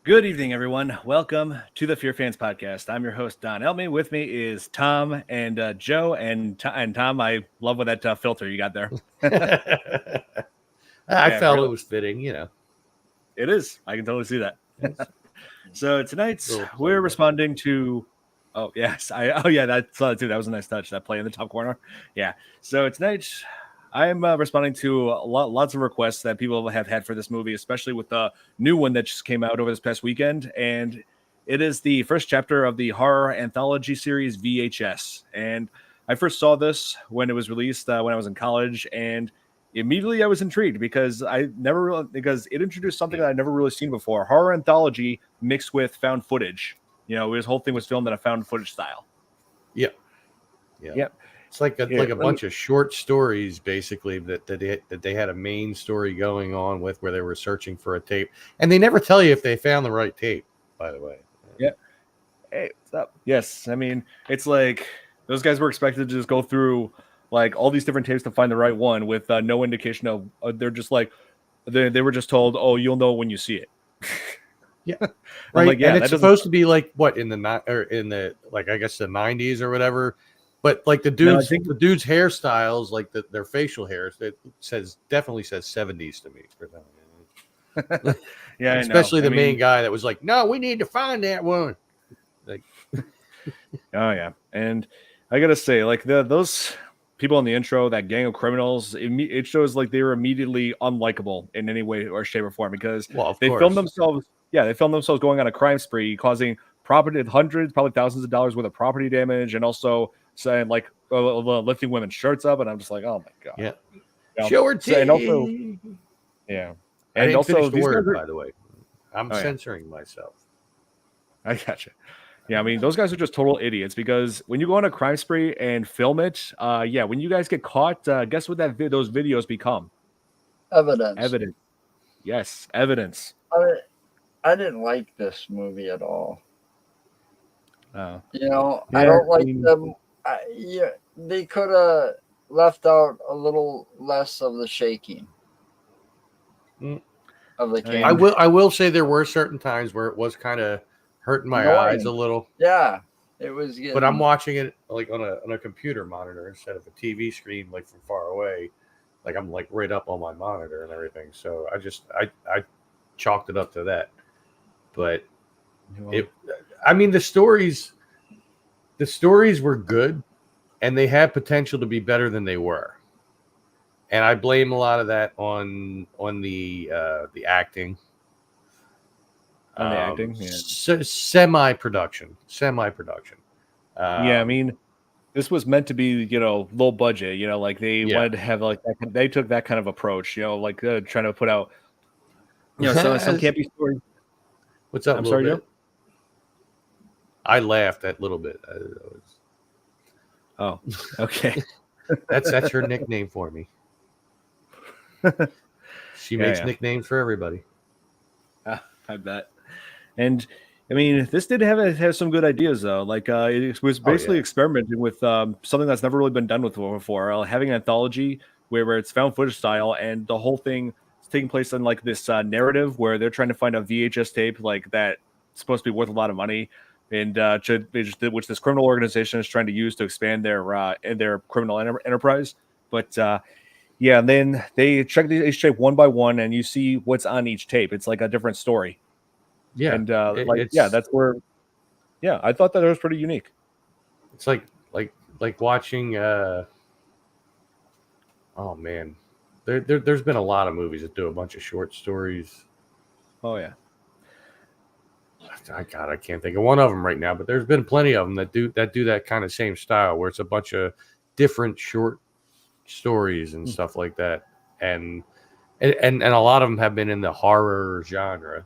Good evening, everyone. Welcome to the FearFans Podcast. I'm your host, Don Elmy. With me is Tom and Joe. And Tom, I love what that filter you got there. I Yeah, felt really, it was fitting, it is. I can totally see that. So tonight Little we're playback. responding to. Oh yes, that's too. That was a nice touch. That play in the top corner. Yeah. So tonight I'm responding to lots of requests that people have had for this movie, especially with the new one that just came out over this past weekend, and it is the first chapter of the horror anthology series VHS. And I first saw this when it was released when I was in college, and immediately I was intrigued because it introduced something that I'd never really seen before: horror anthology mixed with found footage. His whole thing was filmed in a found footage style. Yeah, yeah. Yep. It's like a bunch of short stories, basically that they had a main story going on with, where they were searching for a tape, and they never tell you if they found the right tape. By the way. Yeah. Hey, what's up? Yes, I mean it's like those guys were expected to just go through like all these different tapes to find the right one with no indication of. They're just like they were just told, "Oh, you'll know when you see it." Yeah, I'm right. like, yeah, And that it's doesn't. supposed to be like what in the like I guess the 90s or whatever. But like the No, I dudes, think the dudes' hairstyles, like their facial hairs, it definitely says 70s to me for them. yeah, I know. Especially I the mean, main guy that was like, "No, we need to find that one." Like, oh yeah, and I gotta say, like those people in the intro, that gang of criminals, it shows like they were immediately unlikable in any way or shape or form because well, of they filmed course, themselves. Yeah, they filmed themselves going on a crime spree, causing property hundreds, probably thousands of dollars worth of property damage, and also saying like lifting women's shirts up, and I'm just like, oh my god. yeah. Yeah. Show her So and also, tea. yeah, I and didn't finish also the these guys word, are. by the way. I'm Oh yeah, censoring myself. I gotcha. Yeah, I mean, those guys are just total idiots because when you go on a crime spree and film it, yeah, when you guys get caught, guess what those videos become? Evidence. Evidence. Yes, evidence. I, I didn't like this movie at all. Uh, I yeah, don't I like mean, them. They could have left out a little less of the shaking Mm. of the I I mean, camera. will say there were certain times where it was kind of hurting my eyes a Annoying. little. Yeah, it was But I'm getting. watching it like on a computer monitor instead of a TV screen, like from far away. Like I'm like right up on my monitor and everything. So I chalked it up to that. But it, I mean, the stories were good, and they had potential to be better than they were. And I blame a lot of that on the acting. on the acting, yeah. Semi production. Yeah, I Um, mean, this was meant to be, low budget. Like they yeah. wanted to have like that. They took that kind of approach. Like trying to put out, some campy story. What's up, I'm little sorry, Joe. bit? I laughed at little bit. Oh, okay. That's her nickname for me. She makes Yeah. nicknames for everybody. I bet. And I mean, this did have some good ideas though. Like it was Oh basically yeah, experimenting with something that's never really been done with before. Having an anthology where it's found footage style, and the whole thing is taking place in like this narrative where they're trying to find a VHS tape like that's supposed to be worth a lot of money, and which this criminal organization is trying to use to expand their criminal enterprise. But yeah, and then they check each tape one by one, and you see what's on each tape. It's like a different story. yeah. And yeah, It's that's where, yeah, I thought that was pretty unique. it's like watching. Oh man, there's been a lot of movies that do a bunch of short stories. Oh yeah, I can't think of one of them right now, but there's been plenty of them that do that kind of same style, where it's a bunch of different short stories and stuff like that, and a lot of them have been in the horror genre.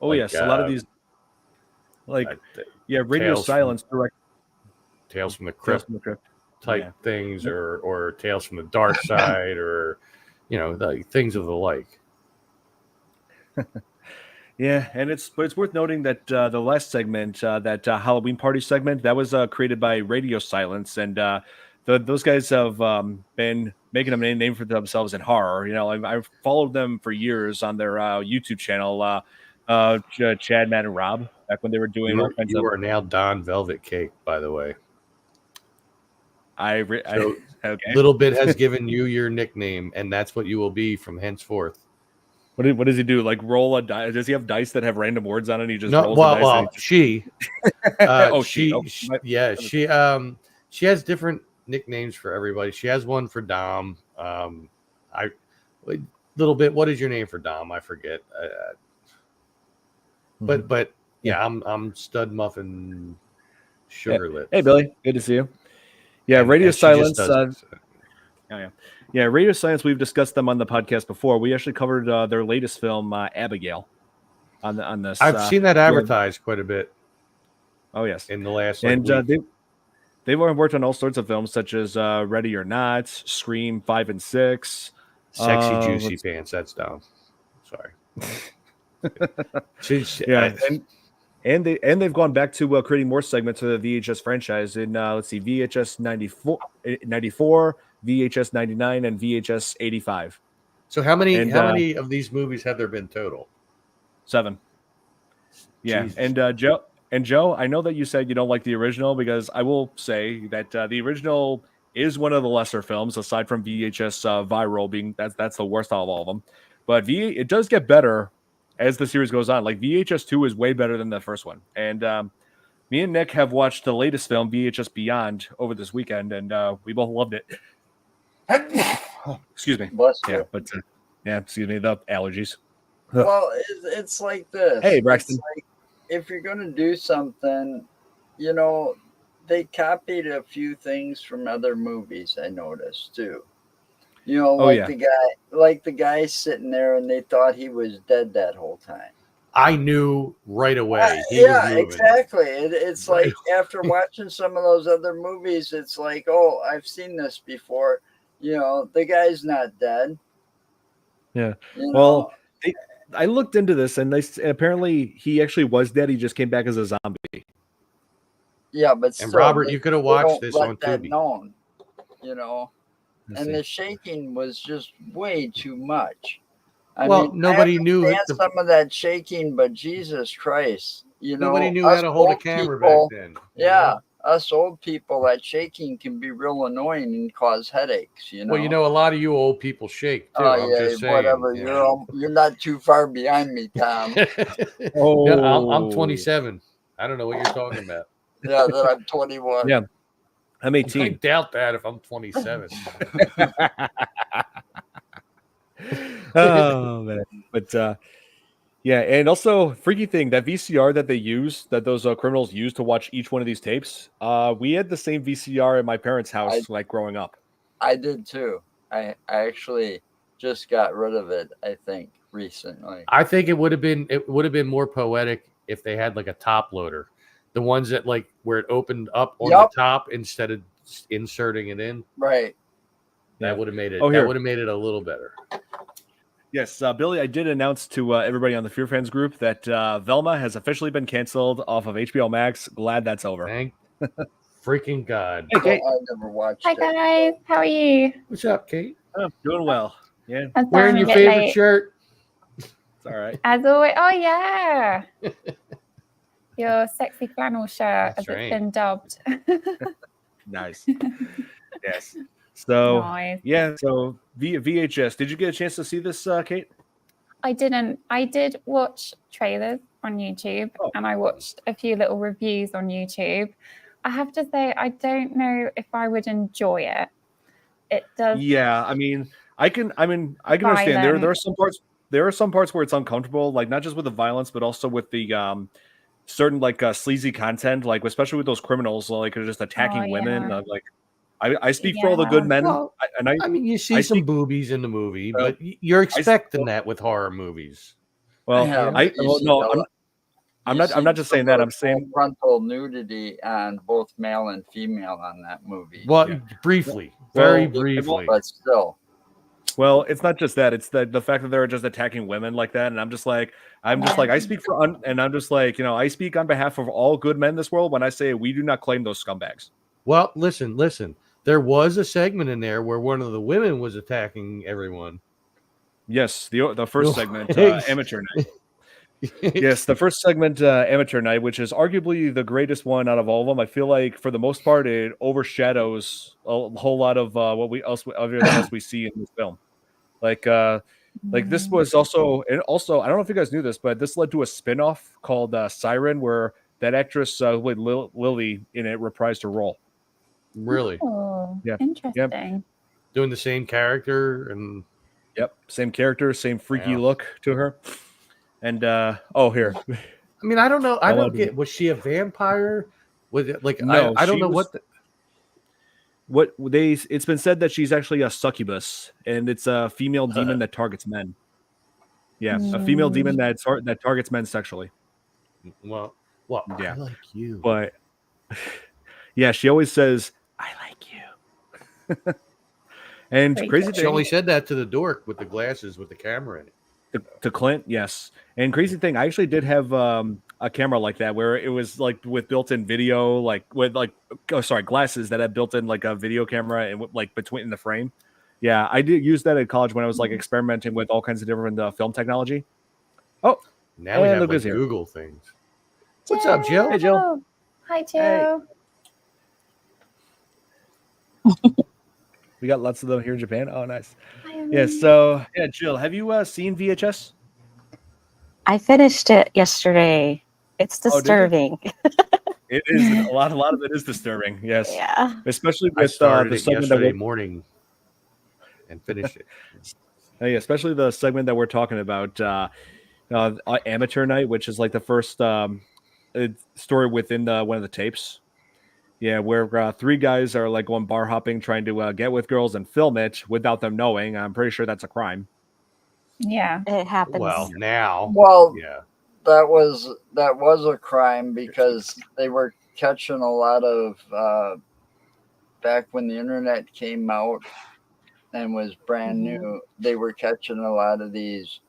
oh Like yes, a lot of these, like, uh, yeah, Radio Tales from Silence direct Tales from the Tales Crypt from the Crypt. type Yeah. things, or Tales from the Dark Side, or the things of the like. Yeah, and it's worth noting that the last segment, that Halloween party segment, that was created by Radio Silence, and those guys have been making a name for themselves in horror. I've followed them for years on their YouTube channel. Chad, Matt, and Rob back when they were doing all kinds You of. are now Don Velvet Cake, by the way. So, Okay. Little Bit has given you your nickname, and that's what you will be from henceforth. What does he do? Like roll a dice? Does he have dice that have random words on it? And he just No, rolls the dice. well, she. She. She has different nicknames for everybody. She has one for Dom. Little Bit. What is your name for Dom? I forget. But yeah, I'm Stud Muffin Sugar Lips. Hey, Billy, good to see you. Yeah, Radio Silence. Radio Silence. We've discussed them on the podcast before. We actually covered their latest film, Abigail, on this. I've seen that advertised quite a bit. Oh yes, in the last week. They've worked on all sorts of films such as Ready or Not, Scream 5 and 6, Sexy Juicy Pants. That's Dom. Sorry. And they've gone back to creating more segments of the VHS franchise in VHS 94, VHS 99, and VHS 85. So how many of these movies have there been total? 7. Yeah, Jesus. And Joe, I know that you said you don't like the original, because I will say that the original is one of the lesser films, aside from VHS Viral being that's the worst of all of them. But it does get better as the series goes on. Like VHS 2 is way better than the first one. And me and Nick have watched the latest film, VHS Beyond, over this weekend, and we both loved it. Excuse me. Bless you. Excuse me, the allergies. Well, it's like this. Hey, Braxton. Like, if you're going to do something, they copied a few things from other movies, I noticed, too. The guy sitting there, and they thought he was dead that whole time. I knew right away. Exactly. It's like after watching some of those other movies, it's like, oh, I've seen this before. The guy's not dead. Yeah. Well, I looked into this, and apparently he actually was dead. He just came back as a zombie. Yeah, but and Robert, you could have watched this on Tubi. Known, and the shaking was just way too much. I mean, nobody knew some of that shaking, but Jesus Christ, nobody knew how to hold a camera back then. Yeah, us old people, that shaking can be real annoying and cause headaches. Well, a lot of you old people shake too. I'm just saying. Whatever. You're not too far behind me, Tom. I'm 27. I don't know what you're talking about. Yeah, that I'm 21. Yeah, I'm 18. I doubt that if I'm 27. Oh man, but and also freaky thing, that VCR that they use, that those criminals use to watch each one of these tapes. We had the same VCR at my parents' house, like growing up. I did too. I actually just got rid of it, I think, recently. I think it would have been more poetic if they had like a top loader. The ones that where it opened up on the top instead of inserting it in. Right. That would have made it. That would have made it a little better. Yes, Billy, I did announce to everybody on the FearFans group that Velma has officially been canceled off of HBO Max. Glad that's over. Thank freaking God. Hey, Kate. I never watched Hi, guys. How are you? What's up, Kate? Oh, doing well. Yeah. Wearing your favorite shirt. It's all right. As always. Oh, yeah. Your sexy flannel shirt, That's as it's been dubbed. Nice. Yes. So, Nice. yeah. So, VHS. Did you get a chance to see this, Kate? I didn't. I did watch trailers on YouTube, and I watched a few little reviews on YouTube. I have to say, I don't know if I would enjoy it. It does. Yeah, I can understand. There are some parts. There are some parts where it's uncomfortable, like not just with the violence, but also with the certain sleazy content, like especially with those criminals, like just attacking women. I speak for all the good men. Well, you see some boobies in the movie, but you're expecting that with horror movies. Well, I'm not just saying that. I'm saying frontal nudity on both male and female on that movie. Well, briefly, very briefly, but still. Well, it's not just that. It's the fact that they're just attacking women like that, and I speak for, and I'm just like, I speak on behalf of all good men in this world when I say we do not claim those scumbags. Well, listen. There was a segment in there where one of the women was attacking everyone. Yes, the first segment, Amateur Night. Yes, the first segment, Amateur Night, which is arguably the greatest one out of all of them. I feel like for the most part, it overshadows a whole lot of everything else we see in this film. Like this was also, and also I don't know if you guys knew this, but this led to a spin-off called Siren, where that actress with Lily in it reprised her role. Really? Oh, Yeah. interesting. Doing the same character and Yep, same character, same freaky Wow. look to her. And here. I mean, I don't know. I I don't love get. Was she a vampire? Was it like No, I don't she know was- it's been said that she's actually a succubus, and it's a female demon that targets men. Yeah, a female demon that targets men sexually. Well, Yeah. I like you. But yeah, she always says, "I like you." And Pretty crazy good. She thing only said that to the dork with the glasses with the camera in it. to Clint, yes. And crazy thing, I actually did have a camera like that where it was like with built-in video, like with glasses that had built-in like a video camera and like between the frame. Yeah, I did use that at college when I was like experimenting with all kinds of different film technology. Oh, Now we and have Luca's like here. Google things. What's up, Jill? Hey, Jill. Hi, Jill. We got lots of them here in Japan. Oh, nice. Hi, Yeah. Emily. So yeah, Jill, have you seen VHS? I finished it yesterday. It's Oh, did you? disturbing. It is a lot of it is disturbing. Yes, Yeah. especially I with started the it segment that yesterday we're, morning and finished it. yeah, especially the segment that we're talking about, Amateur Night, which is like the first story within one of the tapes. Yeah, where three guys are like going bar hopping, trying to get with girls and film it without them knowing. I'm pretty sure that's a crime. Yeah. It happens. Well, now, Well, yeah, that was a crime because they were catching a lot of back when the internet came out and was brand new. They were catching a lot of these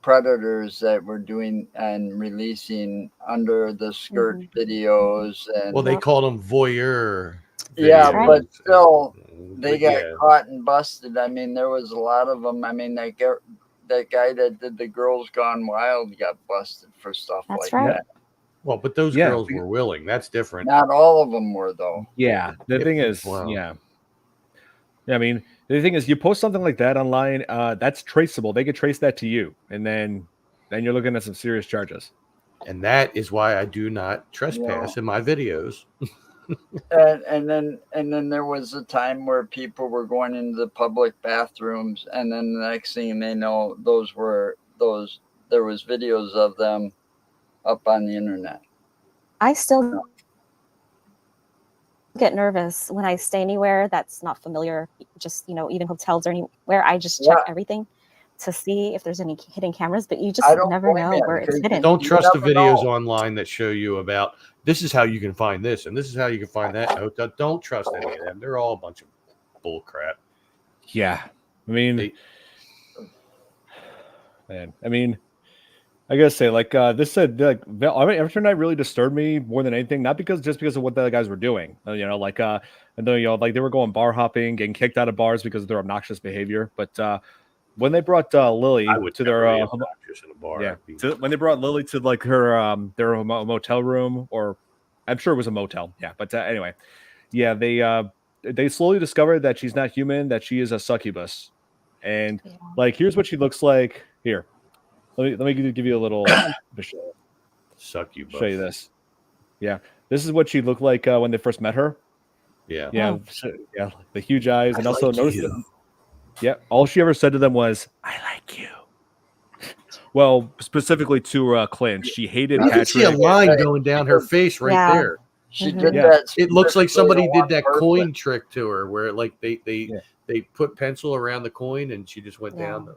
predators that were doing and releasing under the skirt videos, and well, they called them voyeur. yeah, videos. but still they But got yeah. caught and busted. I mean, there was a lot of them. I mean, that guy that did the Girls Gone Wild got busted for stuff That's like right. that. Well, but those Yeah. girls were willing. That's different. Not all of them were, though. Yeah, the thing is, Wow. yeah. I mean, the thing is, you post something like that online, that's traceable. They could trace that to you, and then you're looking at some serious charges. And that is why I do not trespass in my videos. And then there was a time where people were going into the public bathrooms, and then the next thing they know, there was videos of them up on the internet. I still get nervous when I stay anywhere that's not familiar. Just, even hotels or anywhere. I just check everything to see if there's any hidden cameras, but you just I don't never blame know you, where it's because hidden. Don't You trust the never videos know. online that show you about this is how you can find this and this is how you can find that. Don't trust any of them. They're all a bunch of bull crap. Yeah, I mean, They- man, I mean, I gotta say, like this said, like Amateur Night really disturbed me more than anything. Not because of what the other guys were doing, like like they were going bar hopping, getting kicked out of bars because of their obnoxious behavior. But when they brought Lily I would to never their be obnoxious in a bar. yeah, I'd be- when they brought Lily to like her their motel room, or I'm sure it was a motel. Yeah, but anyway, yeah, they slowly discovered that she's not human, that she is a succubus, and Yeah. like here's what she looks like. Here, let me give you a little Suck you, show you this. Yeah, this is what she looked like when they first met her. Yeah. Yeah, yeah, the huge eyes, and I also like notice you. that. Yeah, all she ever said to them was, "I like you." Well, specifically to Clint, she hated You can see a Patrick. line going down her face right Yeah. there. She Mhm. did Yeah. that. It looks like somebody specifically to did that one coin person. trick to her, where like they put pencil around the coin and she just went down.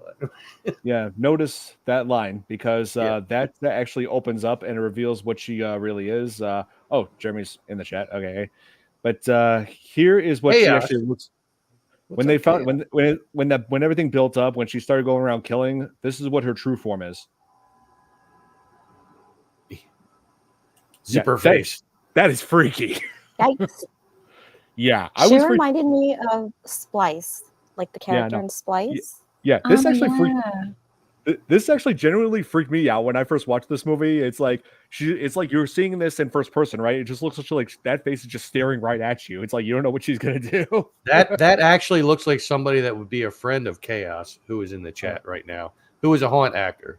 Yeah, notice that line because Yeah. that actually opens up and it reveals what she really is. Oh, Jeremy's in the chat. Okay, but here is what Hey, she Ash. actually looks. What's When they up, found kid? when everything built up, when she started going around killing, this is what her true form is. Zipper Yeah, face. That is freaky. Yikes. Yeah, I She was freaked. reminded me of Splice, like the Yeah, I character know. in Splice. Yeah, this Oh, actually freaked. yeah. This actually genuinely freaked me out when I first watched this movie. It's like you're seeing this in first person, right? It just looks like that face is just staring right at you. It's like you don't know what she's gonna do. That actually looks like somebody that would be a friend of Chaos, who is in the chat right now, who is a haunt actor.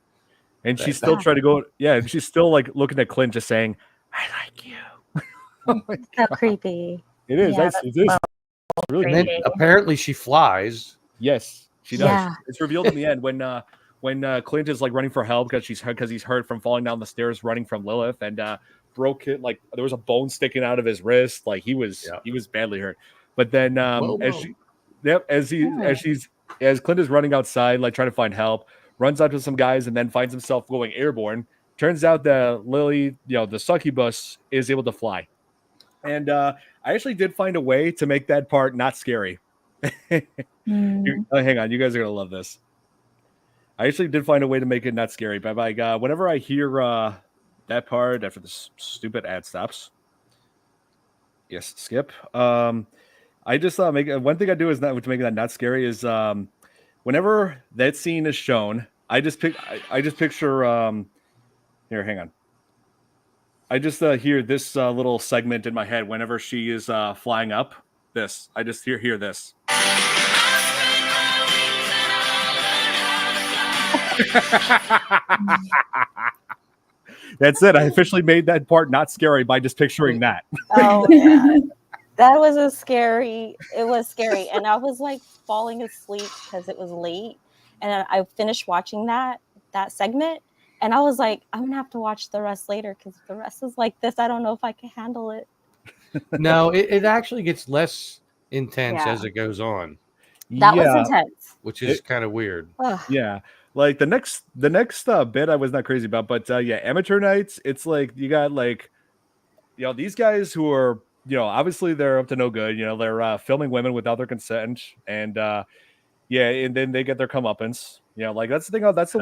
And she's still trying to go. Yeah, and she's still like looking at Clint, just saying, "I like you." Oh so creepy. It is. Yeah, It is really. And then Creepy. apparently she flies. Yes, she does. Yeah. It's revealed in the end when Clint is like running for help because he's hurt from falling down the stairs running from Lilith and broke it, like there was a bone sticking out of his wrist, like he was badly hurt. But then as Clint is running outside like trying to find help, runs out to some guys and then finds himself going airborne. Turns out that Lily, the succubus, is able to fly. And I actually did find a way to make that part not scary. Hang on, you guys are gonna love this. I actually did find a way to make it not scary, but like whenever I hear that part after this stupid ad stops, yes, skip. I just make one thing I do is not to make that not scary is whenever that scene is shown, I just picture here. Hang on. I just hear this little segment in my head whenever she is flying up. This I just hear this. That's it. I officially made that part not scary by just picturing that. Oh yeah. That was it was scary. And I was like falling asleep because it was late. And I finished watching that segment. And I was like, I'm gonna have to watch the rest later because if the rest is like this, I don't know if I can handle it. No, it actually gets less intense as it goes on. That was intense. Which is kind of weird. Ugh. Yeah. Like the next bit I was not crazy about, but amateur nights, it's like you got like these guys who are obviously they're up to no good, they're filming women without their consent, and and then they get their comeuppance. Like that's the thing. That's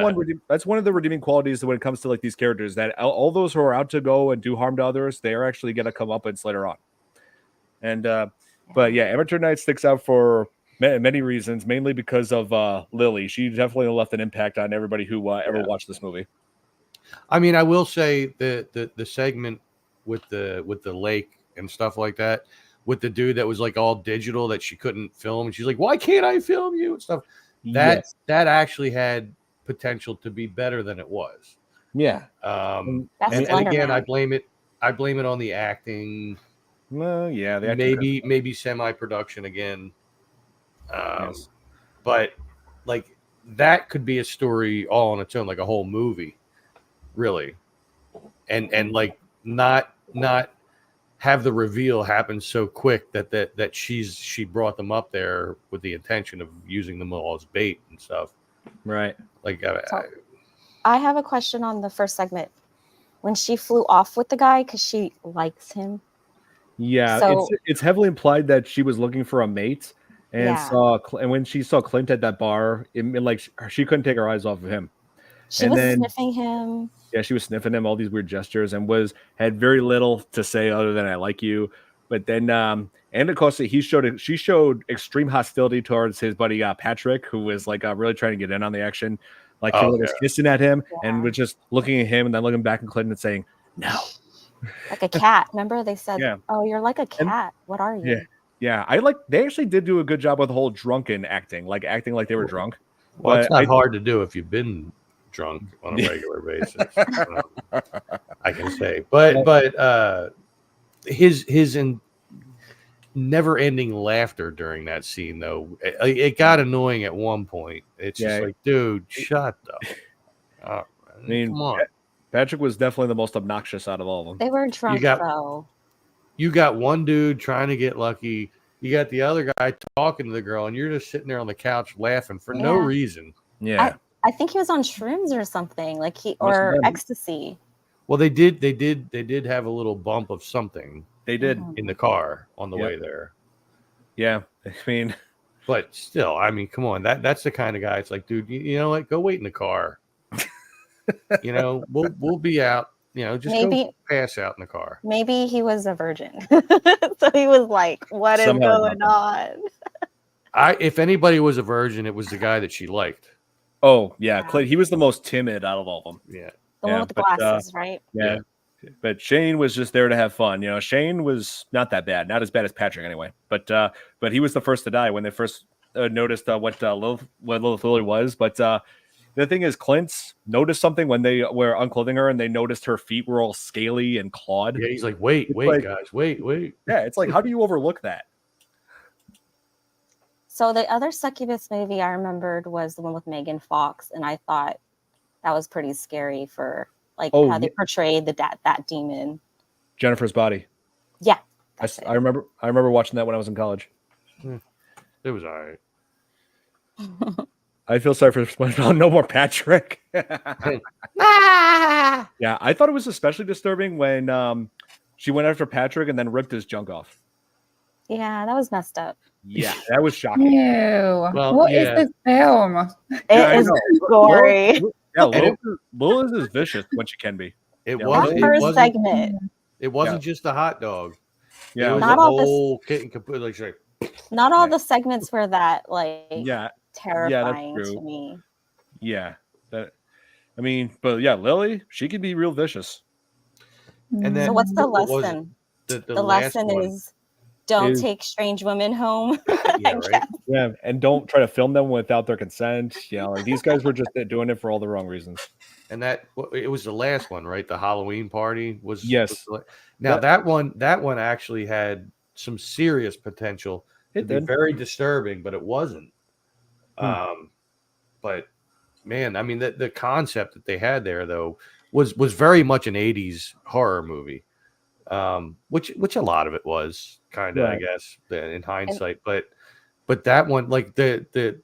one of the redeeming qualities when it comes to like these characters, that all those who are out to go and do harm to others, they are actually going to come comeuppance later on. And but amateur night sticks out for many reasons, mainly because of Lily. She definitely left an impact on everybody who ever watched this movie. I mean, I will say the segment with the lake and stuff like that, with the dude that was like all digital that she couldn't film, and she's like, "Why can't I film you?" and stuff. That actually had potential to be better than it was. Yeah. And again, I blame it on the acting. Well, yeah, the acting maybe semi-production again. But like that could be a story all on its own, like a whole movie, really, and like not have the reveal happen so quick that she brought them up there with the intention of using them all as bait and stuff, right? Like, I have a question on the first segment when she flew off with the guy because she likes him. Yeah, so, it's heavily implied that she was looking for a mate. And when she saw Clint at that bar, like she couldn't take her eyes off of him. She was sniffing him. Yeah, she was sniffing him, all these weird gestures, and had very little to say other than "I like you." But then, and of course, she showed extreme hostility towards his buddy Patrick, who was like really trying to get in on the action. Like he was hissing at him and was just looking at him and then looking back at Clint and saying, "No." Like a cat. Remember they said, "Oh, you're like a cat. What are you?" Yeah. Yeah, they actually did do a good job with the whole drunken acting like they were drunk. Well, it's not hard to do if you've been drunk on a regular basis. I can say, but his never-ending laughter during that scene, though, it got annoying at one point. It's just like, dude, shut up. I mean, come on. Patrick was definitely the most obnoxious out of all of them. They were drunk, though. You got one dude trying to get lucky. You got the other guy talking to the girl, and you're just sitting there on the couch laughing for no reason. Yeah, I think he was on shrooms or something, or ecstasy. Well, they did have a little bump of something. They did in the car on the way there. Yeah, I mean, but still, I mean, come on, that's the kind of guy. It's like, dude, you know what? Go wait in the car. We'll be out. Just go pass out in the car. Maybe he was a virgin. So he was like, what is going on? If anybody was a virgin, it was the guy that she liked. Oh yeah, Clay. He was the most timid out of all of them. Yeah. The Yeah, one with the but, glasses, right? Yeah. But Shane was just there to have fun. Shane was not that bad, not as bad as Patrick anyway. But he was the first to die when they first noticed what Lilith Lily was. But the thing is, Clint noticed something when they were unclothing her, and they noticed her feet were all scaly and clawed. Yeah, he's like, wait, guys, wait. Yeah, it's like, how do you overlook that? So the other succubus movie I remembered was the one with Megan Fox, and I thought that was pretty scary for how they portrayed that demon. Jennifer's Body. Yeah, I remember watching that when I was in college. It was all right. I feel sorry for SpongeBob. No more Patrick. Yeah, I thought it was especially disturbing when she went after Patrick and then ripped his junk off. Yeah, that was messed up. Yeah, that was shocking. Ew. Well, What is yeah. this film? It is gory. Lilith is vicious when she can be. It Yeah, was. That It first wasn't. segment. It wasn't just a hot dog. Yeah, it was Not a all this- whole kit and caboodle. Like, she's like, Not all the segments were that yeah, terrifying true. to me. yeah. But Lily, she could be real vicious. and then So what's the what was it? lesson? The The last lesson one. is don't is- take strange women home. Yeah, right. Yeah, and don't try to film them without their consent. Like these guys were just doing it for all the wrong reasons. And it was the last one, right? The Halloween party was. Yes. Now that one actually had some serious potential to It be did. very disturbing, but it wasn't. Hmm. But man, I mean, the concept that they had there though was very much an '80s horror movie, which a lot of it was kind of, I Right. guess, in hindsight. But that one, like the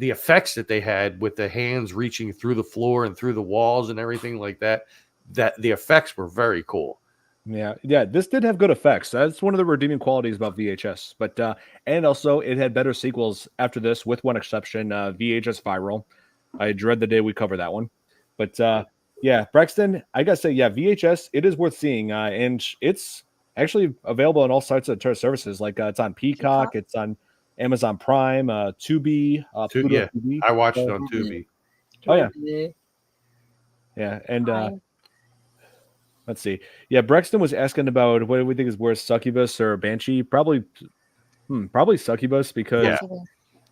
effects that they had with the hands reaching through the floor and through the walls and everything like that the effects were very cool. Yeah. This did have good effects. That's one of the redeeming qualities about VHS. But and also it had better sequels after this, with one exception, VHS Viral. I dread the day we cover that one. But Braxton, I gotta say, VHS, it is worth seeing, and it's actually available on all sorts of services. Like it's on Peacock, it's on Amazon Prime, Tubi, Pluto Yeah, TV. I watched it on Tubi. Oh yeah, and Fine. let's see. Yeah, Brexton was asking about what do we think is worse, succubus or banshee? Probably succubus because Yeah.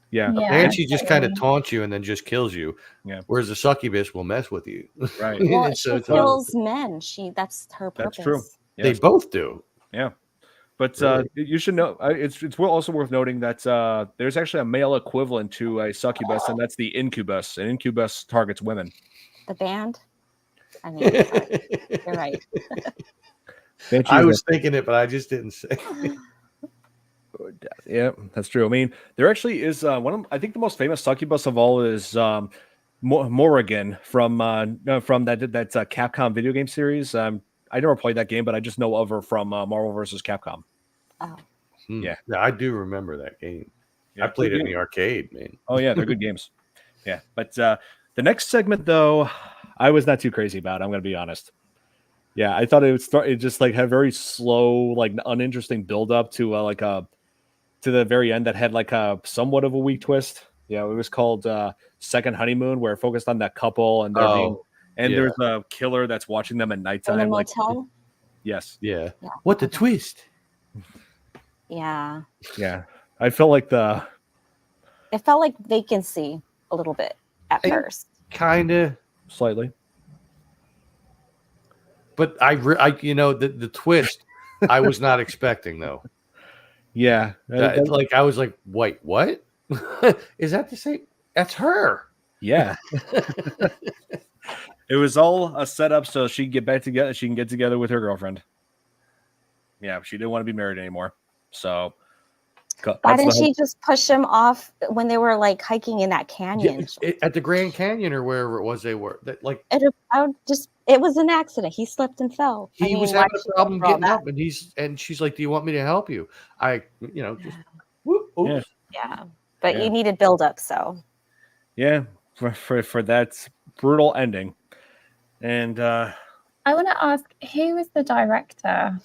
Yeah, Banshee just kind of totally. taunts you and then just kills you. Yeah. Whereas the succubus will mess with you. right. Well, So she it's kills men. That's her purpose. That's true. They Yes. both do. Yeah. But Really? you should know it's also worth noting that there's actually a male equivalent to a succubus, and that's the incubus. An incubus targets women. The band. I mean, you're right. Banshee I is was thinking it, but I just didn't say. Yeah, that's true. I mean, there actually is I think the most famous succubus of all is Morrigan from that Capcom video game series. I never played that game, but I just know of her from Marvel vs. Capcom. Oh, Yeah. Yeah, I do remember that game. Yeah, I played good it in game. the arcade, man. Oh yeah, they're good games. Yeah, but the next segment though, I was not too crazy about. I'm going to be honest. Yeah, I thought it would start. It just like had very slow, like uninteresting build up to to the very end that had like a somewhat of a weak twist. Yeah, it was called Second Honeymoon, where it focused on that couple and yeah. there's a killer that's watching them at in the nighttime. Like, motel. yes, Yeah. Yeah. What the twist? Yeah, yeah. I felt like it felt like vacancy a little bit at I- first. Kind of. slightly. But the twist I was not expecting though. Yeah, Like I was like, wait, what? Is that the same? That's her. yeah. It was all a setup so she can get back together. She can get together with her girlfriend. Yeah, she didn't want to be married anymore. So Why didn't she just push him off when they were like hiking in that canyon? At the Grand Canyon or wherever it was they were. It was an accident. He slipped and fell. He was why having should a problem they draw getting that? up, and she's like, "Do you want me to help you?" Just whoop, oops. Yeah, but Yeah. you needed build up, so Yeah, for that brutal ending. And I want to ask, who was the director?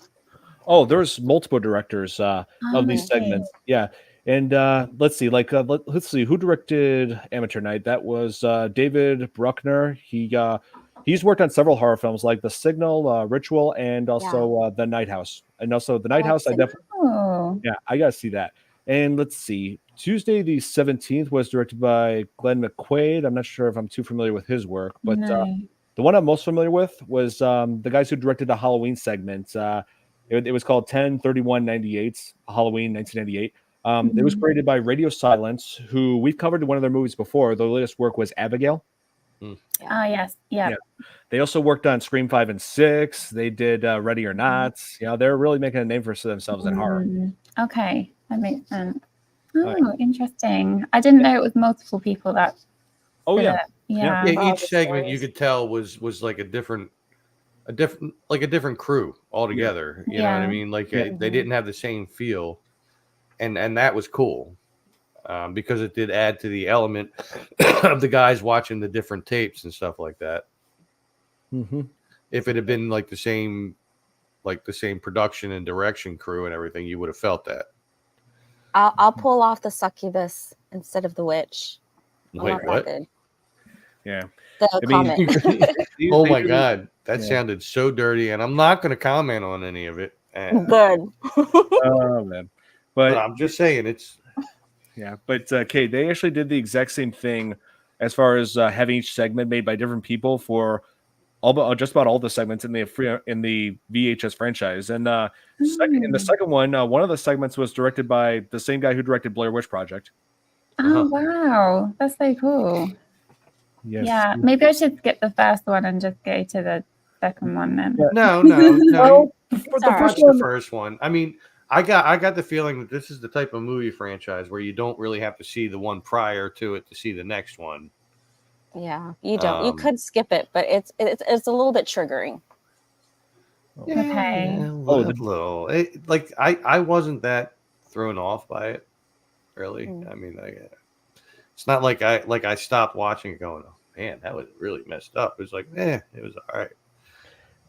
there's multiple directors of these okay. segments. Yeah, And let's see, let's see who directed Amateur Night. That was David Bruckner. He's worked on several horror films like The Signal, Ritual, and also The Night House. And also The Night House, I definitely, I gotta see that. And let's see, Tuesday the 17th was directed by Glenn McQuaid. I'm not sure if I'm too familiar with his work, but the one I'm most familiar with was the guys who directed the Halloween segment. It was called 10/31/98, Halloween 1998. It was created by Radio Silence, who we've covered one of their movies before. Their latest work was Abigail. Oh, yes. Yeah. They also worked on Scream 5 and 6. They did Ready or Not. They're really making a name for themselves in horror. Okay. That makes sense. Oh, interesting. I didn't know it was multiple people that. Oh, yeah. Yeah. Each segment you could tell was like a different crew altogether. You know what I mean? Like they didn't have the same feel. And that was cool because it did add to the element of the guys watching the different tapes and stuff like that. Mm-hmm. If it had been like the same production and direction crew and everything, you would have felt that. I'll pull off the succubus instead of the witch. Wait, what? Yeah. The comment. Oh my God, that sounded so dirty, and I'm not going to comment on any of it. Good. Oh man. But I'm just saying it's. Yeah, but Kate, they actually did the exact same thing as far as having each segment made by different people for just about all the segments in the VHS franchise. And in the second one of the segments was directed by the same guy who directed Blair Witch Project. Oh wow, that's so cool. Yes. Yeah, maybe I should skip the first one and just go to the second one then. No. Well, the first one. I mean, I got the feeling that this is the type of movie franchise where you don't really have to see the one prior to it to see the next one. Yeah, you don't. You could skip it, but it's a little bit triggering. Okay. A little. I wasn't that thrown off by it, really. I mean, it's not like I stopped watching it going, oh man, that was really messed up. It was like, it was all right.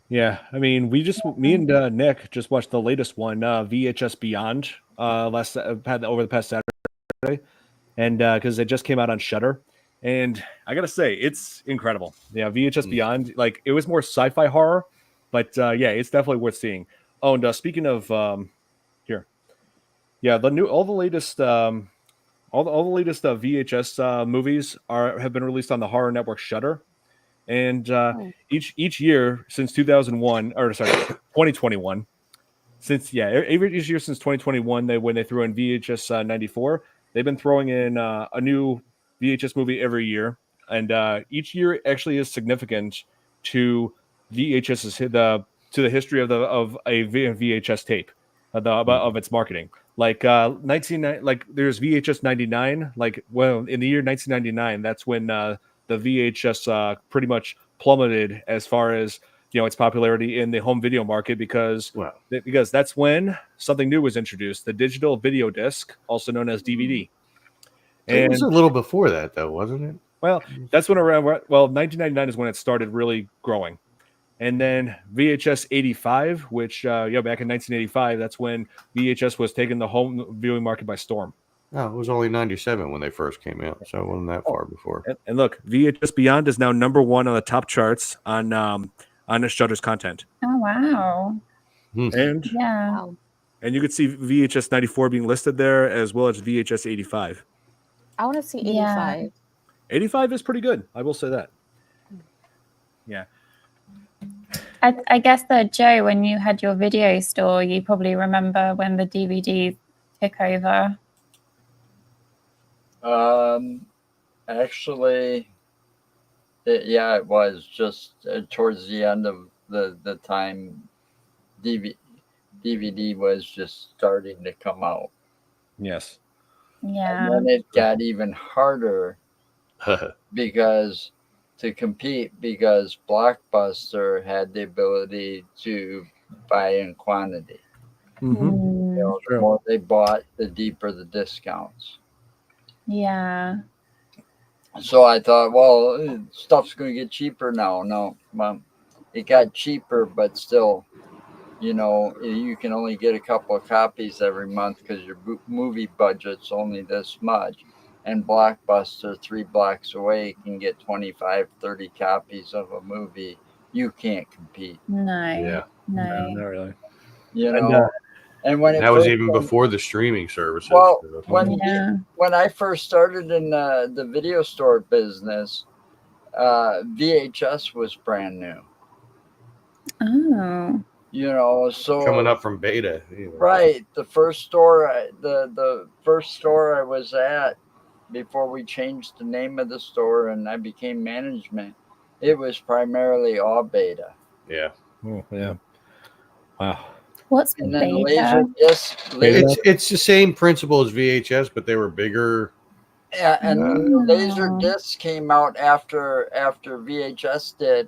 Yeah, I mean, me and Nick just watched the latest one, VHS Beyond, over the past Saturday, and because it just came out on Shudder, and I gotta say, it's incredible. Yeah, VHS Beyond, like it was more sci-fi horror, but it's definitely worth seeing. Oh, and speaking of all the latest VHS movies have been released on the horror network Shudder. And each year since 2021, every year since 2021, when they threw in VHS 94, they've been throwing in a new VHS movie every year, and each year actually is significant to VHS's to the history of a VHS tape, of its marketing. Like there's VHS 99. Like, well, in the year 1999, that's when the VHS pretty much plummeted as far as its popularity in the home video market because that's when something new was introduced, the digital video disc, also known as DVD. And it was a little before that, though, wasn't it? Well, that's when 1999 is when it started really growing. And then VHS 85, which back in 1985, that's when VHS was taking the home viewing market by storm. No, it was only 97 when they first came out, so it wasn't that far before. And look, VHS Beyond is now #1 on the top charts on the Shudder's content. Oh wow! And and you could see VHS 94 being listed there as well as VHS 85. I want to see 85. 85 is pretty good. I will say that. Yeah. I guess that Joe, when you had your video store, you probably remember when the DVDs took over. Actually, it was just towards the end of the time DVD was just starting to come out. Yes. Yeah. And then it got even harder because Blockbuster had the ability to buy in quantity. Mm-hmm. The more they bought, the deeper the discounts. Yeah. So I thought, well, stuff's going to get cheaper now. No, it got cheaper, but still, you know, you can only get a couple of copies every month because your movie budget's only this much. And Blockbuster, 3 blocks away, can get 25, 30 copies of a movie. You can't compete. No. No, not really. You And, know, and when that was even before the streaming services. Well, Yeah. when I first started in the video store business, VHS was brand new. Oh. You know, so coming up from beta. You know. right. The first store, the first store I was at before we changed the name of the store and I became management, it was primarily all beta. Yeah. Oh, yeah. Wow. What's And then beta? It's the same principle as VHS, but they were bigger. Yeah, and laser discs came out after VHS did,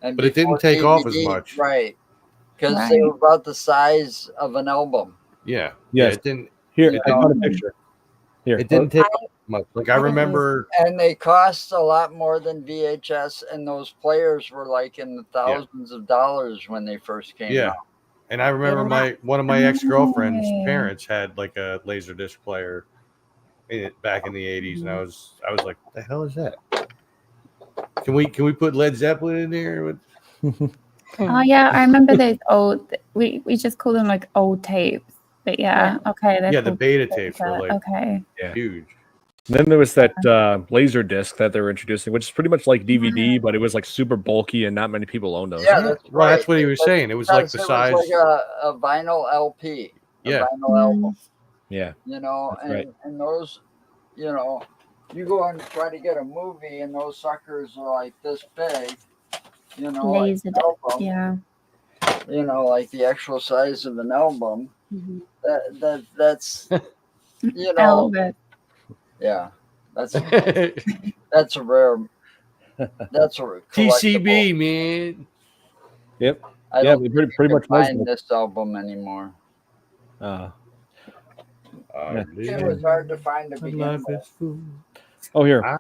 and but it didn't take DVD, off as much, right? Because they were about the size of an album. Yeah, yes. Yeah, it didn't. Here, I got a picture. Here, it didn't take off much. Like I remember, and they cost a lot more than VHS, and those players were like in the thousands of dollars when they first came out. And I remember one of my ex-girlfriend's parents had like a Laserdisc player back in the 80s, and I was like, what the hell is that? Can we put Led Zeppelin in there? Oh yeah, I remember those old. We just call them like old tapes. But yeah, okay. Yeah, the beta tapes were like huge. And then there was that laser disc that they were introducing, which is pretty much like DVD, but it was like super bulky and not many people owned those. Yeah, that's right. That's what he was saying. It was like the size, like a vinyl LP, vinyl album. Yeah, you know, and those, you know, you go and try to get a movie, and those suckers are like this big, you know, laser like an album, yeah, you know, like the actual size of an album. That's you know. Yeah, that's a rare. That's a TCB, man. Yep. I don't pretty much find this album anymore. Yeah. It was hard to find to begin with. Oh, here,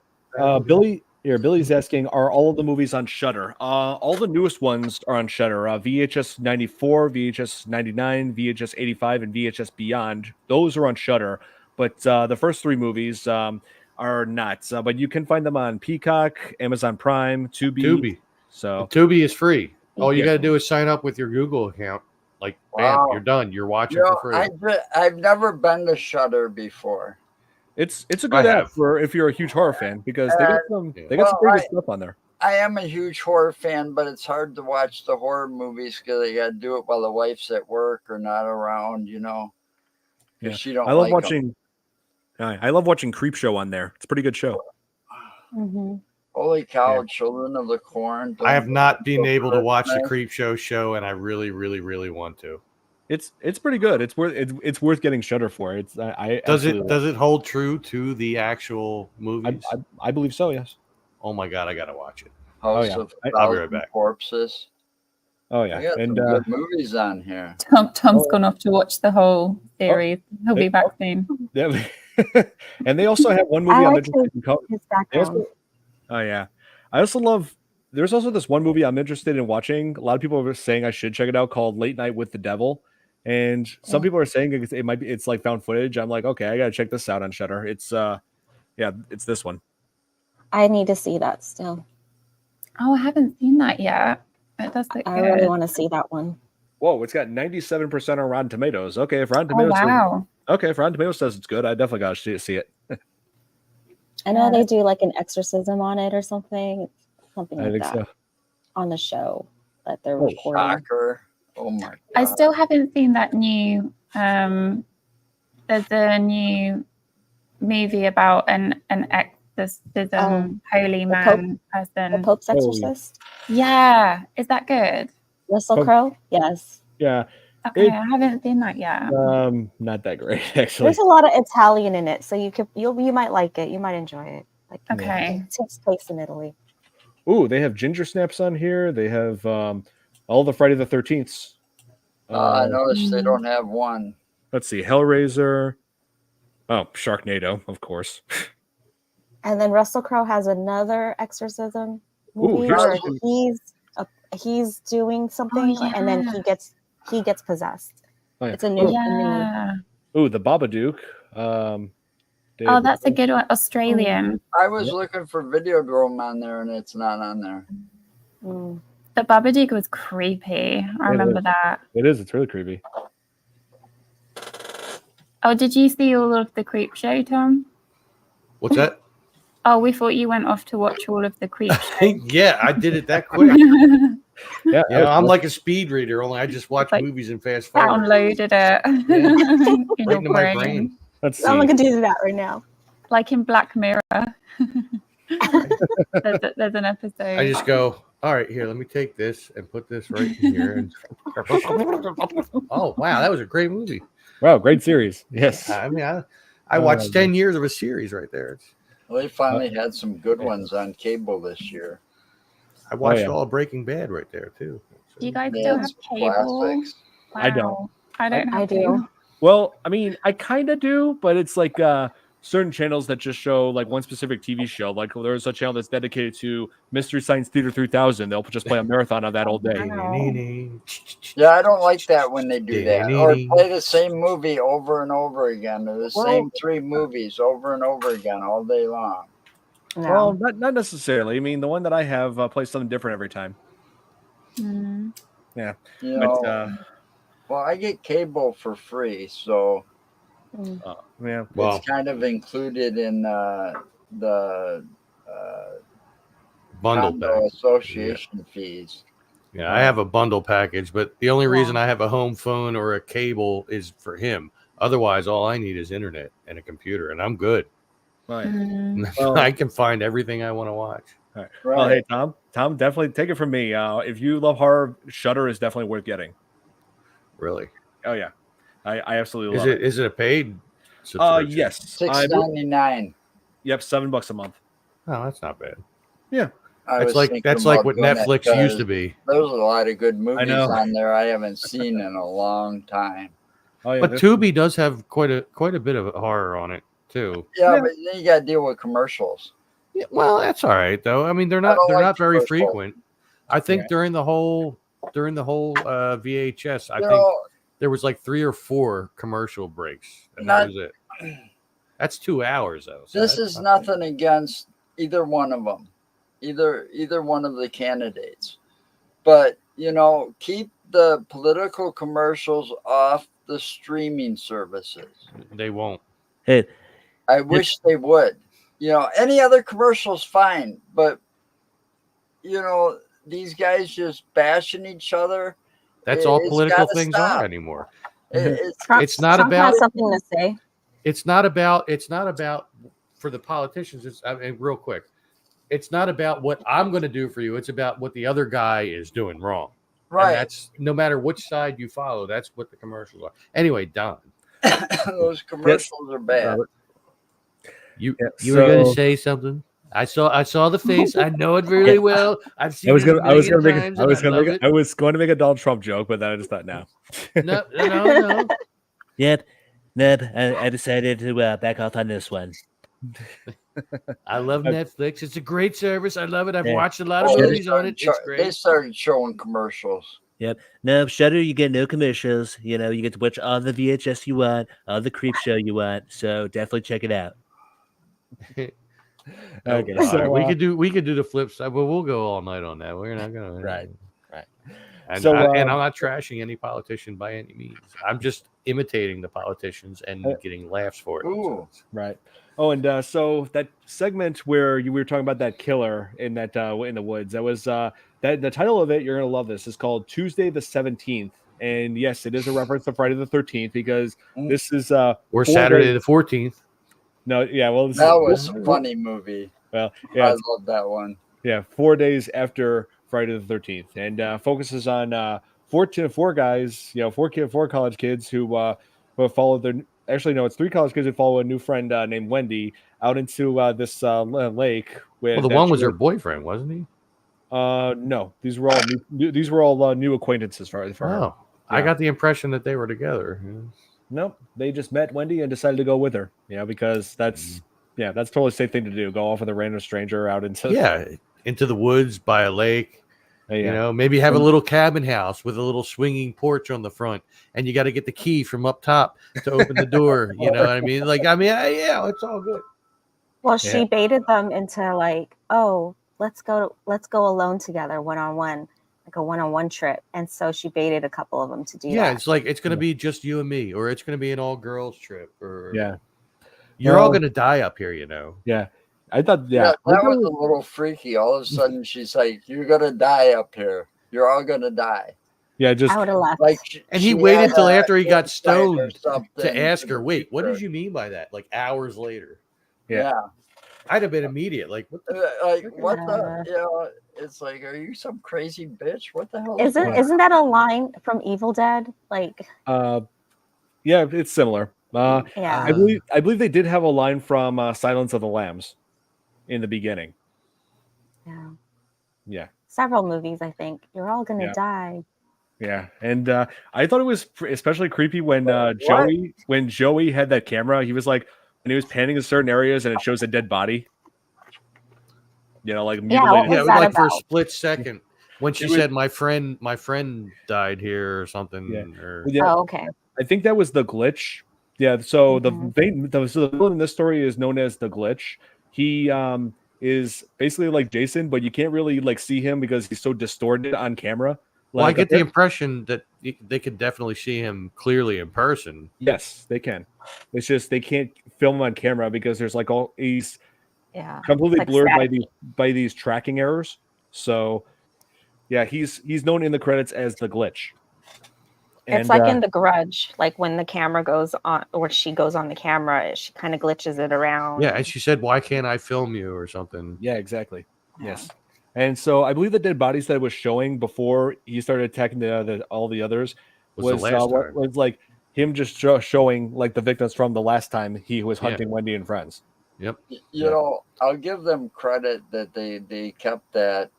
Billy. Here, Billy's asking: are all of the movies on Shudder? All the newest ones are on Shudder. VHS 94, VHS 99, VHS 85, and VHS Beyond. Those are on Shudder. But the first 3 movies are not. But you can find them on Peacock, Amazon Prime, Tubi. So Tubi is free. All you got to do is sign up with your Google account. Like, bam, you're done. You're watching for free. I've never been to Shudder before. It's a good app for if you're a huge horror fan because they got some pretty good stuff on there. I am a huge horror fan, but it's hard to watch the horror movies because I got to do it while the wife's at work or not around. You know. Yeah. She don't. I love watching. I love watching Creepshow on there. It's a pretty good show. Mm-hmm. Holy cow! Yeah. Children of the Corn. I have not been able to watch the Creepshow show, and I really, really, really want to. It's pretty good. It's worth getting Shudder for. Does it hold true to the actual movies? I believe so. Yes. Oh my god! I gotta watch it. I'll be right back. Corpses. Oh yeah, and good movies on here. Tom's gone off to watch the whole series. He'll be back soon. Yeah. And they also have one movie I'm interested in. Oh yeah, I also love. There's also this one movie I'm interested in watching. A lot of people are saying I should check it out, called Late Night with the Devil, and some people are saying it's like found footage. I'm like, okay, I gotta check this out on Shudder. It's it's this one. I need to see that still. Oh, I haven't seen that yet. It does look I really want to see that one. Whoa, it's got 97% on Rotten Tomatoes. Okay, if Rotten Tomatoes if Rotten Tomatoes says it's good, I definitely gotta see it. I know they do like an exorcism on it or something. Something like that. So. On the show that they're recording. Shocker. Oh my god. I still haven't seen that new there's a new movie about an exorcism holy man person. The Pope's Exorcist? Yeah. Is that good? Russell Crowe? Yes. Yeah. Okay, I haven't seen that yet. Not that great, actually. There's a lot of Italian in it, so you miite like it. You might enjoy it. Like, okay. It takes place in Italy. Ooh, they have Ginger Snaps on here. They have all the Friday the 13th. I noticed they don't have one. Let's see, Hellraiser. Oh, Sharknado, of course. And then Russell Crowe has another exorcism movie where he's doing something, and then he gets he gets possessed. Oh, yeah. It's a new. Yeah. Ooh, the Babadook. Oh, that's a good one. Australian. I was looking for Videodrome on there, and it's not on there. Mm. The Babadook was creepy. I remember that. It is. It's really creepy. Oh, did you see all of the Creep Show, Tom? What's that? Oh, we thought you went off to watch all of the Creep Show. Yeah, I did it that quick. Yeah, I'm like a speed reader. Only I just watch Like, movies and fast forward. Downloaded it in your Right into my brain. Let's see. I'm gonna do that right now. Like in Black Mirror. there's an episode. I just go, all right, here, let me take this and put this right here. And oh, wow, that was a great movie. Wow, great series. Yes. I mean, I watched 10 years of a series right there. Well, they finally had some good ones on cable this year. I watched all of Breaking Bad right there, too. Do you guys Yeah, still have it's cable? classics. Wow. I don't. I don't have I do. cable. Well, I mean, I kind of do, but it's like certain channels that just show like one specific TV show. Like there's a channel that's dedicated to Mystery Science Theater 3000. They'll just play a marathon of that all day. Yeah, I don't like that when they do that. Or play the same movie over and over again, or the same 3 movies over and over again all day long. No. Well, not necessarily. I mean, the one that I have plays something different every time. Mm. Yeah. You But, know, well, I get cable for free, so yeah. Well, it's kind of included in the bundle condo pack. association fees. Yeah, I have a bundle package, but the only reason I have a home phone or a cable is for him. Otherwise, all I need is internet and a computer, and I'm good. Right. Mm. Well, I can find everything I want to watch. all right. Right. Well, hey, Tom, definitely take it from me. If you love horror, Shudder is definitely worth getting. Really? Oh yeah, I absolutely love it. Is it a paid subscription? Yes. $6.99. Yep, $7 a month. Oh, that's not bad. Yeah. That's like what Netflix used to be. There's a lot of good movies know. on there I haven't seen in a long time. Oh yeah. But Tubi does have quite a bit of horror on it too. Yeah, but then you got to deal with commercials. Yeah, well, that's all right though. I mean, they're not like very commercials. frequent. I think during the whole VHS, I think there was like 3 or 4 commercial breaks, and that was it. That's 2 hours though. So this is nothing against either one of them, either one of the candidates, but keep the political commercials off the streaming services. They won't. Hey, I wish they would. Any other commercials fine, but these guys just bashing each other. That's all It's political gotta things stop. are anymore. It's not Trump about has something to say. It's not about for the politicians. Real quick. It's not about what I'm going to do for you. It's about what the other guy is doing wrong. right. And that's no matter which side you follow. That's what the commercials are. Anyway, Don, Those commercials are bad. you were going to say something. I saw the face. I know it really well. I've seen. I was going to make a Donald Trump joke, but then I just thought no. No. Ned, I decided to back off on this one. I love Netflix. It's a great service. I love it. I've Yeah. watched a lot of movies on it. It's They great. started showing commercials. Yep. No, Shudder, you get no commercials. You get to watch all the VHS you want, all the creep show you want. So definitely check it out. Okay, God. so, we could do the flip side, but we'll go all night on that. We're not going to. Right. And, So, and I'm not trashing any politician by any means. I'm just imitating the politicians and getting laughs for it. Ooh. Right. Oh, and so that segment where we were talking about that killer in that in the woods, that was that the title of it. You're gonna love this. It's called Tuesday the 17th, and yes, it is a reference to Friday the 13th because this is or Saturday the 14th. No, yeah, well, That was a funny movie. Well, yeah, I love that one. Yeah, 4 days after Friday the 13th, and focuses on four guys, four college kids who followed their. Actually, no, it's 3 college kids who follow a new friend named Wendy out into this lake. Well, the one was her boyfriend, wasn't he? No, these were all new acquaintances for her. Oh, I got the impression that they were together. Nope, they just met Wendy and decided to go with her. Because that's totally a safe thing to do. Go off with a random stranger out into into the woods by a lake. Oh, yeah. You know, maybe have a little cabin house with a little swinging porch on the front, and you got to get the key from up top to open the door. You know what I mean? Like, yeah, it's all good. Well, Yeah. she baited them into like, oh, let's go alone together, one-on-one, like a one-on-one trip. And so she baited a couple of them to do Yeah, that. it's like it's gonna be just you and me, or it's gonna be an all girls trip, or Yeah. you're all Well- gonna die up here, you know. Yeah. I thought, Yeah, I that thought was a little freaky. All of a sudden, she's like, "You're gonna die up here. You're all gonna die." just I would have left. Like, And he she waited had till a after he got insight or stoned something to ask in her, the "Wait, what did future. you mean by that?" Like hours later, Yeah. I'd have been immediate. Like, what the? Like, what the? You know, it's like, are you some crazy bitch? What the hell? Isn't that a line from Evil Dead? Like, yeah, it's similar. yeah. I believe they did have a line from Silence of the Lambs in the beginning. Yeah. Yeah. Several movies, I think. You're all gonna Yeah. die. Yeah, and I thought it was especially creepy when What? Joey had that camera. He was like, when he was panning in certain areas and it shows a dead body. You know, like Yeah, what mutilated. Yeah, was it was that like for a about? split second when she It was- said, "My friend died here" or something. Yeah. Or Yeah, Oh, okay. I think that was the glitch. Yeah, so Mhm. the villain in this story is known as the glitch. He is basically like Jason, but you can't really like see him because he's so distorted on camera. well, I Like, get the impression that they could definitely see him clearly in person. yes, they can. It's just they can't film him on camera because there's like all he's Yeah. completely Like blurred static. by these tracking errors. So yeah, he's known in the credits as the glitch. It's like in The Grudge, like when the camera goes on, or she goes on the camera, she kind of glitches it around. Yeah, and she said, "Why can't I film you?" or something. yeah, exactly. Yeah. Yes. And so I believe the dead bodies that it was showing before he started attacking all the others Was the was last what time. was like him just showing like the victims from the last time he was Yeah. hunting Wendy and friends. Yep. You know, I'll give them credit that they kept that,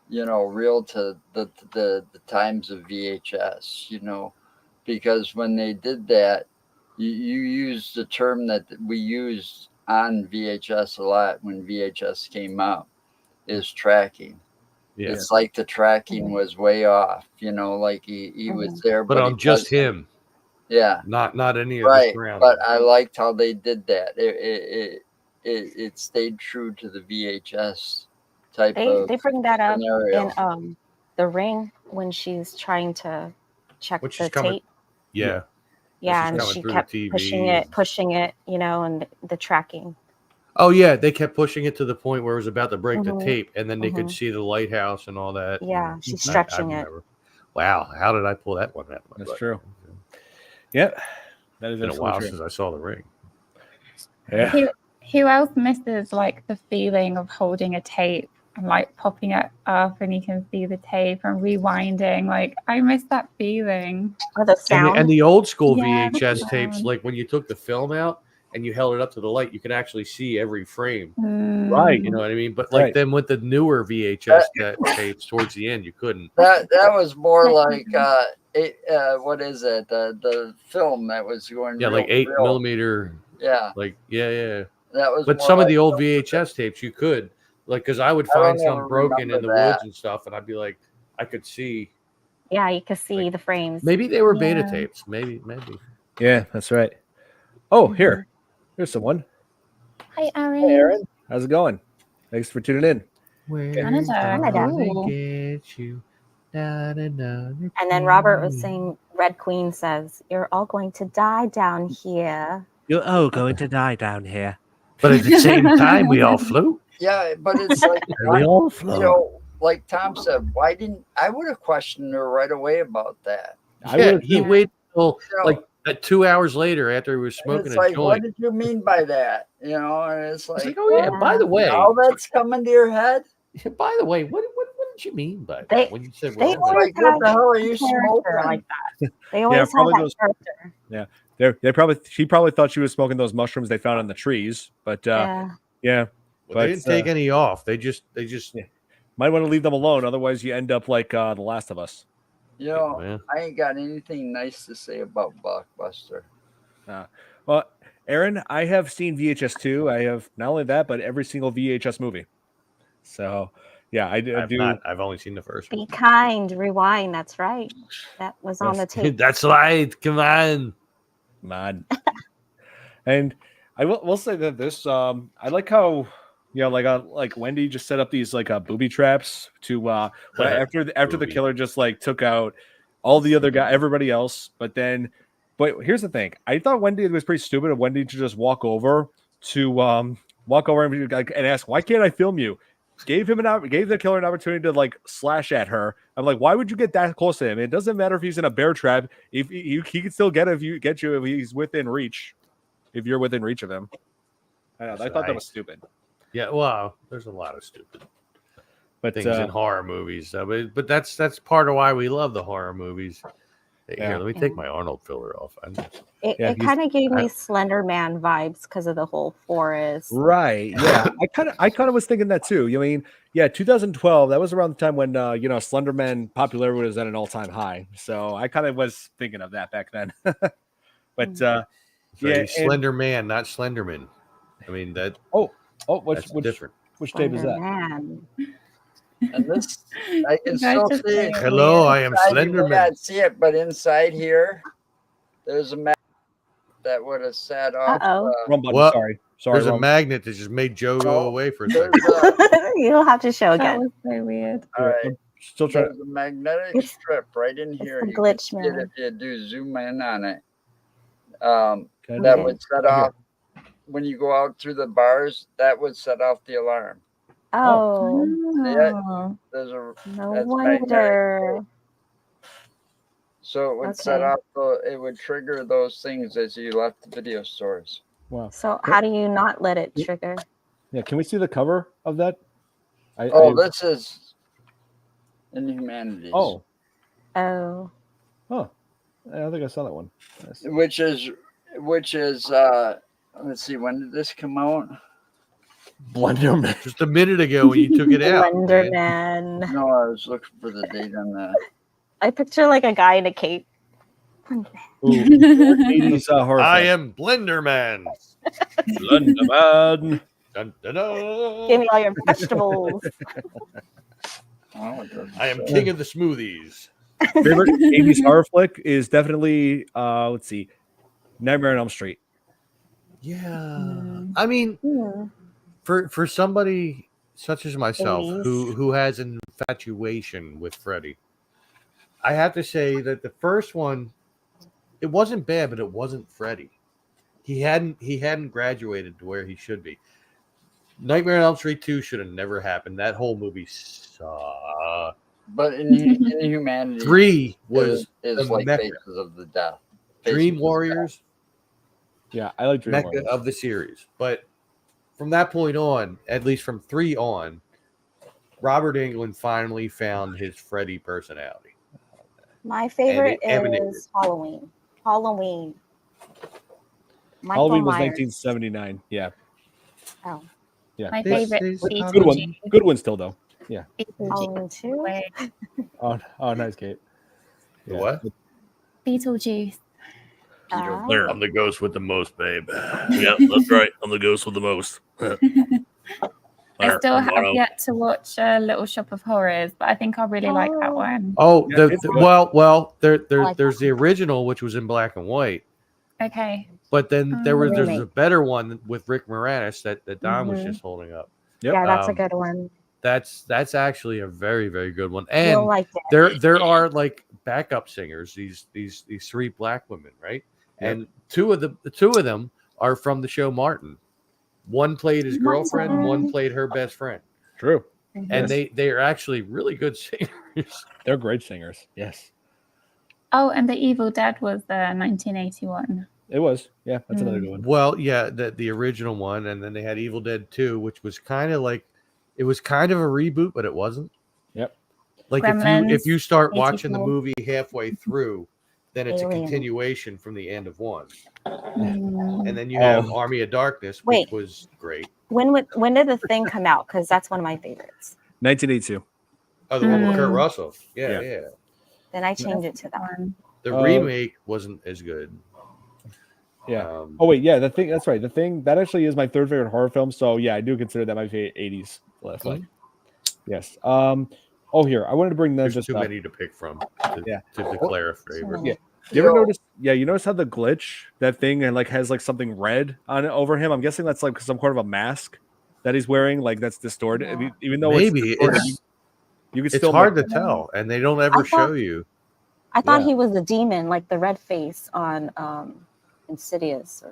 you know, real to the times of VHS, you know, because when they did that, you used the term that we used on VHS a lot when VHS came out, is tracking. Yeah. It's like the tracking was way off, you know, like he was there, But on he just wasn't. him, Yeah, not any of right. the surrounding. But I liked how they did that. It stayed true to the VHS type of They bring that up scenario. in The Ring when she's trying to check When the she's coming- tape. Yeah. Yeah, she's and coming she through the kept TV. pushing it, you know, and the tracking. Oh yeah, they kept pushing it to the point where it was about to break Mhm. the tape, and then they could Mhm. see the lighthouse and all that. Yeah, and she's I stretching it. remember. Wow, how did I pull that one out? of my That's butt? true. Yep. That is It's been a absolutely while true. since I saw The Ring. Yeah. Who else misses like the feeling of holding a tape and like popping it up and you can see the tape and rewinding? Like I miss that feeling. Or the sound. And the old school Yeah, the VHS tapes, sound. like when you took the film out and you held it up to the light, you could actually see every frame. Right. You know what I mean? But like Right. then with the newer VHS tapes towards the end, you couldn't. That was more like what is it? The film that was going. Yeah, real, like 8 real. millimeter. Yeah, Like yeah. that was. But more some of like the old VHS tapes you could, like, because I would I don't find ever some broken in the remember woods that. and stuff, and I'd be like, I could see. Yeah, you can see the frames. Maybe they were beta Yeah. tapes. Maybe. Yeah, that's right. Oh, here's someone. Hi, Aaron. Hey, Aaron. How's it going? Thanks for tuning in. Canada. Cool. Get you. And then Robert was saying, Red Queen says, "You're all going to die down here." You're all going to die down here. But at the same time, we all flew. Yeah, but it's like And we all flew. you know, like Tom said, why didn't I would have questioned her right away about that? Yeah, he waited till You know, like 2 hours later after he was and smoking it's a like, what joint. did you mean by that? You know, and it's It's like, like, oh yeah, by the way, all that's coming to your head. by the way, what did you mean by that They- when you said they we're all always Like, what the have hell are you a character smoking? like that. They always have probably that those- character. She probably thought she was smoking those mushrooms they found in the trees, but Yeah. yeah, Well, they but, didn't take any off. They just might want to leave them alone. Otherwise, you end up like The Last of Us. You know, Yeah. I ain't got anything nice to say about Blockbuster. Well, Aaron, I have seen VHS 2. I have not only that, but every single VHS movie. So, Yeah, I I've do. not. I've only seen the first one. Be kind, rewind. That's right. That was on the Yes. tape. That's right. Come on. Man. And I will say that this I like how like Wendy just set up these like booby traps to after the Booby. killer just like took out all the other everybody else, but here's the thing. I thought Wendy was pretty stupid of Wendy to just walk over and ask, why can't I film you? Gave the killer an opportunity to like slash at her. I'm like, why would you get that close to him? It doesn't matter if he's in a bear trap. If he can still get you if he's within reach. If you're within reach of him. I thought that was stupid. Yeah, well, there's a lot of stupid But things in horror movies. But that's part of why we love the horror movies. Here, let me take my Arnold filler off. It kind of gave me Slender Man vibes because of the whole forest. Right. Yeah. I kind of was thinking that too. You mean, yeah, 2012, that was around the time when Slender Man popularity was at an all-time high. So I kind of was thinking of that back then. But Slender Man, not Slenderman. I mean that which different. Which tape is that? Man. And this, I can still see it. Hello, I am Inside, you Slenderman. can't see it, but inside here, there's a map that would have set off. Wrong button, Well, sorry. There's wrong. a magnet that just made Joe go away for a second. You'll have to show That again. was so weird. All right. I'm still trying. There's a magnetic It's- strip right in here. a You glitch, can see it man. if you do zoom in on it. Okay. That Okay. would set Right off when you go out through the bars. That would set off the alarm. Oh, There's a no that's wonder. so it would set Okay. off it would trigger those things as you left the video stores. Wow. So how do you not let it trigger? Yeah, can we see the cover of that? This is Inhumanities. Oh, Oh, I don't think I saw that one. Nice. which is let's see, when did this come out? Blenderman. Just a minute ago when you took it out. Slender man. Man. No, I was looking for the date on that. I picture like a guy in a cape. Ooh, 80s horror. I am Blender Man. Blenderman. Dun, dun, dun. Give me all your vegetables. Oh, it doesn't I am say. king of the smoothies. Favorite 80s horror flick is definitely let's see, Nightmare on Elm Street. Yeah. I mean, Hmm. for somebody such as myself 80s. who has an infatuation with Freddy, I have to say that the first one, it wasn't bad, but it wasn't Freddy. He hadn't graduated to where he should be. Nightmare on Elm Street 2 should have never happened. That whole movie sucked. But in humanity, 3 was is the like mecca. Faces of the Death. Dream Faces of Warriors, Yeah, I like Dream mecca Warriors. of the series. But from that point on, at least from 3 on, Robert Englund finally found his Freddy personality. My favorite emanated. is Halloween. Halloween. Michael Halloween was Myers. 1979. Yeah, Oh, yeah. My This favorite is Good one. Beetlejuice. Good one still though. Halloween 2. Oh, nice, Kate. The what? Beetlejuice. Ah. I'm the ghost with the most, babe. Yeah, that's right. I'm the ghost with the most. I still have yet to watch Little Shop of Horrors, but I think I really like that one. Oh, Yeah, it's good. there's the original, which was in black and white, Okay. but then there's a Remake. better one with Rick Moranis that Don was Mhm. just holding up. Yep. Yeah, that's a Um, good one. That's actually a very, very good one. You'll And like it. there are like backup singers, these 3 black women, right? Yep. And two of them are from the show Martin. One played his girlfriend, one played her best friend. True. And they are actually really good singers. They're great singers. Yes, Oh, and The Evil Dead was 1981. it was. Yeah, that's another good one. Well, yeah, the original one, and then they had Evil Dead 2, which was kind of like, it was kind of a reboot, but it wasn't. Yep. Like Gremlins, if you start watching the 84. movie halfway through, then it's a Alien. continuation from the end of 1. Mm. And then you have Oh. Army of Darkness, Wait. which was great. When did the thing come out? Because that's one of my favorites. 1982. Oh, the one with Kurt Mm. Russell. Yeah, Yeah. yeah. Then I changed it to that. One. The Uh, remake wasn't as good. Yeah. Um, Oh wait, yeah. The thing. That's right. The thing that actually is my third favorite horror film. So yeah, I do consider that my favorite 80s flick. Yes. Oh, here I wanted to bring There's this too up. many to pick from Yeah. to declare a favorite. Yeah. You ever notice? Yeah, you notice how the glitch that thing and like has like something red on it over him. I'm guessing that's like some kind of a mask that he's wearing, like that's distorted. Even though Maybe it's distorted, you can it's still hard make to tell, and they don't ever show you. I thought Yeah. he was a demon, like the red face on Insidious.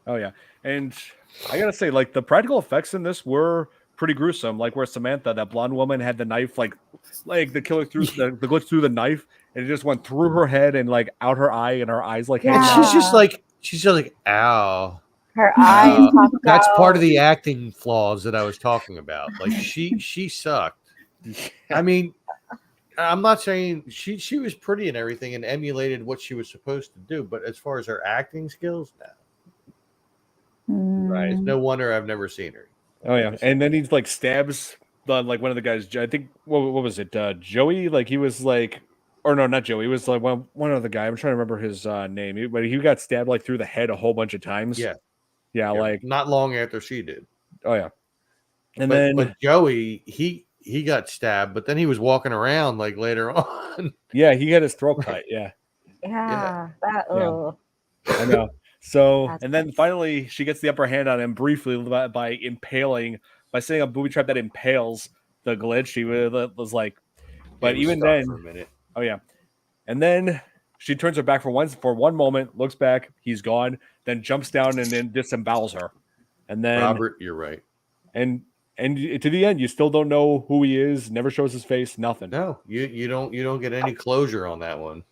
Oh yeah, and I gotta say, like the practical effects in this were pretty gruesome. Like where Samantha, that blonde woman, had the knife, like the killer threw the glitch through the knife, and it just went through her head and like out her eye, and her eyes like hanging out. She's just like, ow. Her eyes popped That's part out. of the acting flaws that I was talking about. Like she sucked. I mean, I'm not saying she was pretty and everything and emulated what she was supposed to do, but as far as her acting skills, no. Right. It's no wonder I've never seen her. Oh yeah, and then he like stabs like one of the guys. I think what was it? Joey? Like he was like, or no, not Joey. He was like one other guy. I'm trying to remember his name, but he got stabbed like through the head a whole bunch of times. Yeah, like not long after she did. Oh yeah, but Joey he got stabbed, but then he was walking around like later on. Yeah, he had his throat cut. Yeah. I know. So, and then finally, she gets the upper hand on him briefly by setting a booby trap that impales the glitch. She was like, but even then, for a minute. Oh yeah, and then she turns her back for one moment, looks back, he's gone, then jumps down and then disembowels her, and then Robert, you're right, and to the end, you still don't know who he is. Never shows his face. Nothing. No, you don't get any closure on that one.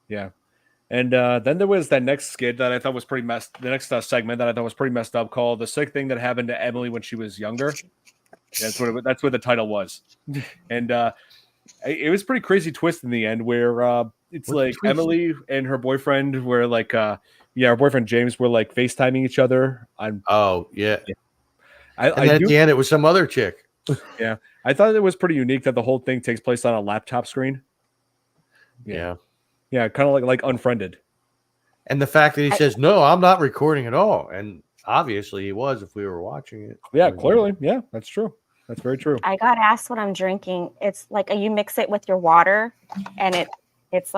Yeah. And then there was that next skit that I thought was pretty messed. The next segment that I thought was pretty messed up, called "The Sick Thing That Happened to Emily When She Was Younger." That's what the title was, and it was a pretty crazy twist in the end where it's like Emily and her boyfriend were like, her boyfriend James were like FaceTiming each other. And at the end, it was some other chick. Yeah, I thought it was pretty unique that the whole thing takes place on a laptop screen. Yeah. Yeah, kind of like Unfriended. And the fact that he says, no, I'm not recording at all. And obviously he was if we were watching it. Yeah, clearly. Yeah, that's true. That's very true. I got asked what I'm drinking. It's like you mix it with your water, and it's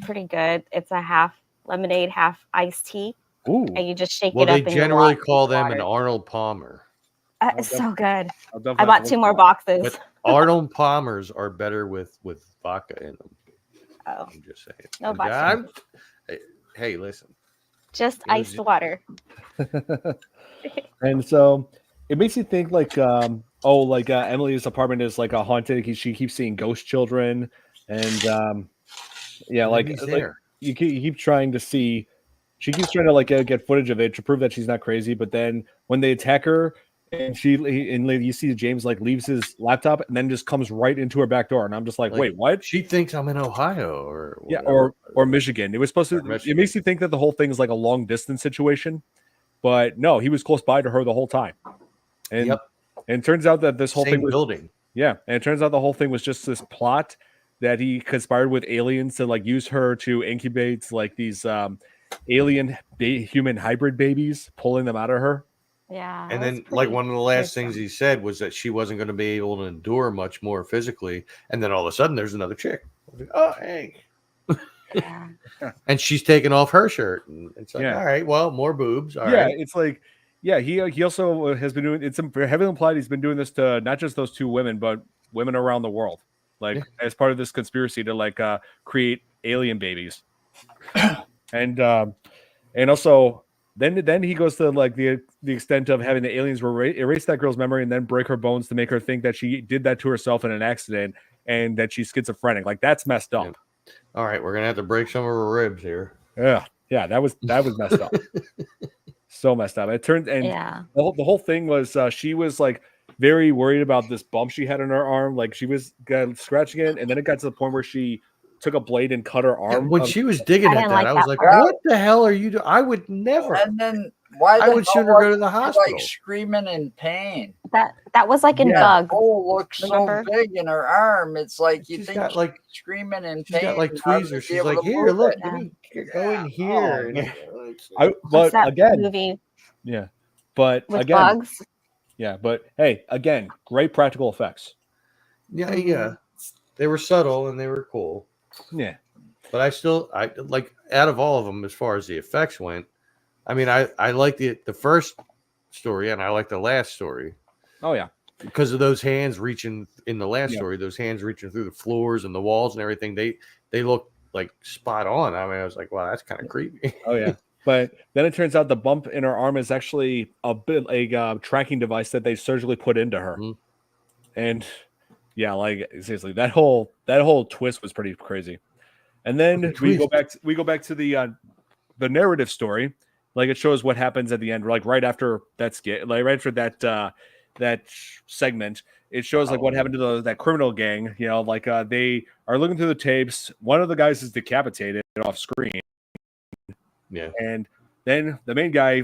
pretty good. It's a half lemonade, half iced tea. Ooh. And you just shake it up. Well, they generally call them an Arnold Palmer. It's so good. I bought 2 more boxes. But Arnold Palmers are better with vodka in them. Oh, I'm just saying. No vodka. Hey, listen. Just iced water. And so it makes you think like, Emily's apartment is like a haunted. She keeps seeing ghost children, and you keep trying to see. She keeps trying to like get footage of it to prove that she's not crazy. But then when they attack her, and you see James like leaves his laptop and then just comes right into her back door, and I'm just like wait, what? She thinks I'm in Ohio or or Michigan. It was supposed to. It makes you think that the whole thing is like a long distance situation, but no, he was close by to her the whole time. And and it turns out that this whole thing was building. Yeah, and it turns out the whole thing was just this plot that he conspired with aliens to like use her to incubate like these alien human hybrid babies, pulling them out of her. Yeah. And then like one of the last things he said was that she wasn't going to be able to endure much more physically. And then all of a sudden there's another chick. Like, oh, hey. Yeah. And she's taking off her shirt. And it's like, all right, well, more boobs. All right. It's like, he also has been doing, it's heavily implied he's been doing this to not just those 2 women, but women around the world. Like as part of this conspiracy to like create alien babies. And also then he goes to like the extent of having the aliens erase that girl's memory and then break her bones to make her think that she did that to herself in an accident and that she's schizophrenic. Like that's messed up. Yeah. All right, we're gonna have to break some of her ribs here. Yeah, that was messed up. So messed up. It turned and the whole thing was she was like very worried about this bump she had on her arm. Like she was scratching it, and then it got to the point where she took a blade and cut her arm. When she was digging at that, I was like, "What the hell are you doing?" I would never. And then why? I would sooner go to the hospital. Like screaming in pain. That was like in Bug. Oh, looks so big in her arm. It's like you think got like screaming in pain. She's got like tweezers. She's like, "Here, look, let me go in here." But again, movie. Yeah, but with again, bugs. Yeah, but hey, again, great practical effects. Yeah. They were subtle and they were cool. Yeah. But I like out of all of them, as far as the effects went, I mean, I like the first story and I like the last story. Oh yeah. Because of those hands reaching in the last Yeah. story, those hands reaching through the floors and the walls and everything, they look like spot on. I mean, I was like, wow, that's kind of creepy. Oh yeah. But then it turns out the bump in her arm is actually a tracking device that they surgically put into her. Mhm. And yeah, like seriously, that whole twist was pretty crazy. And then we go back to the narrative story. Like it shows what happens at the end, like right after that skit, like right after that segment. It shows like what happened to that criminal gang. You know, like they are looking through the tapes. One of the guys is decapitated off screen. Yeah. And then the main guy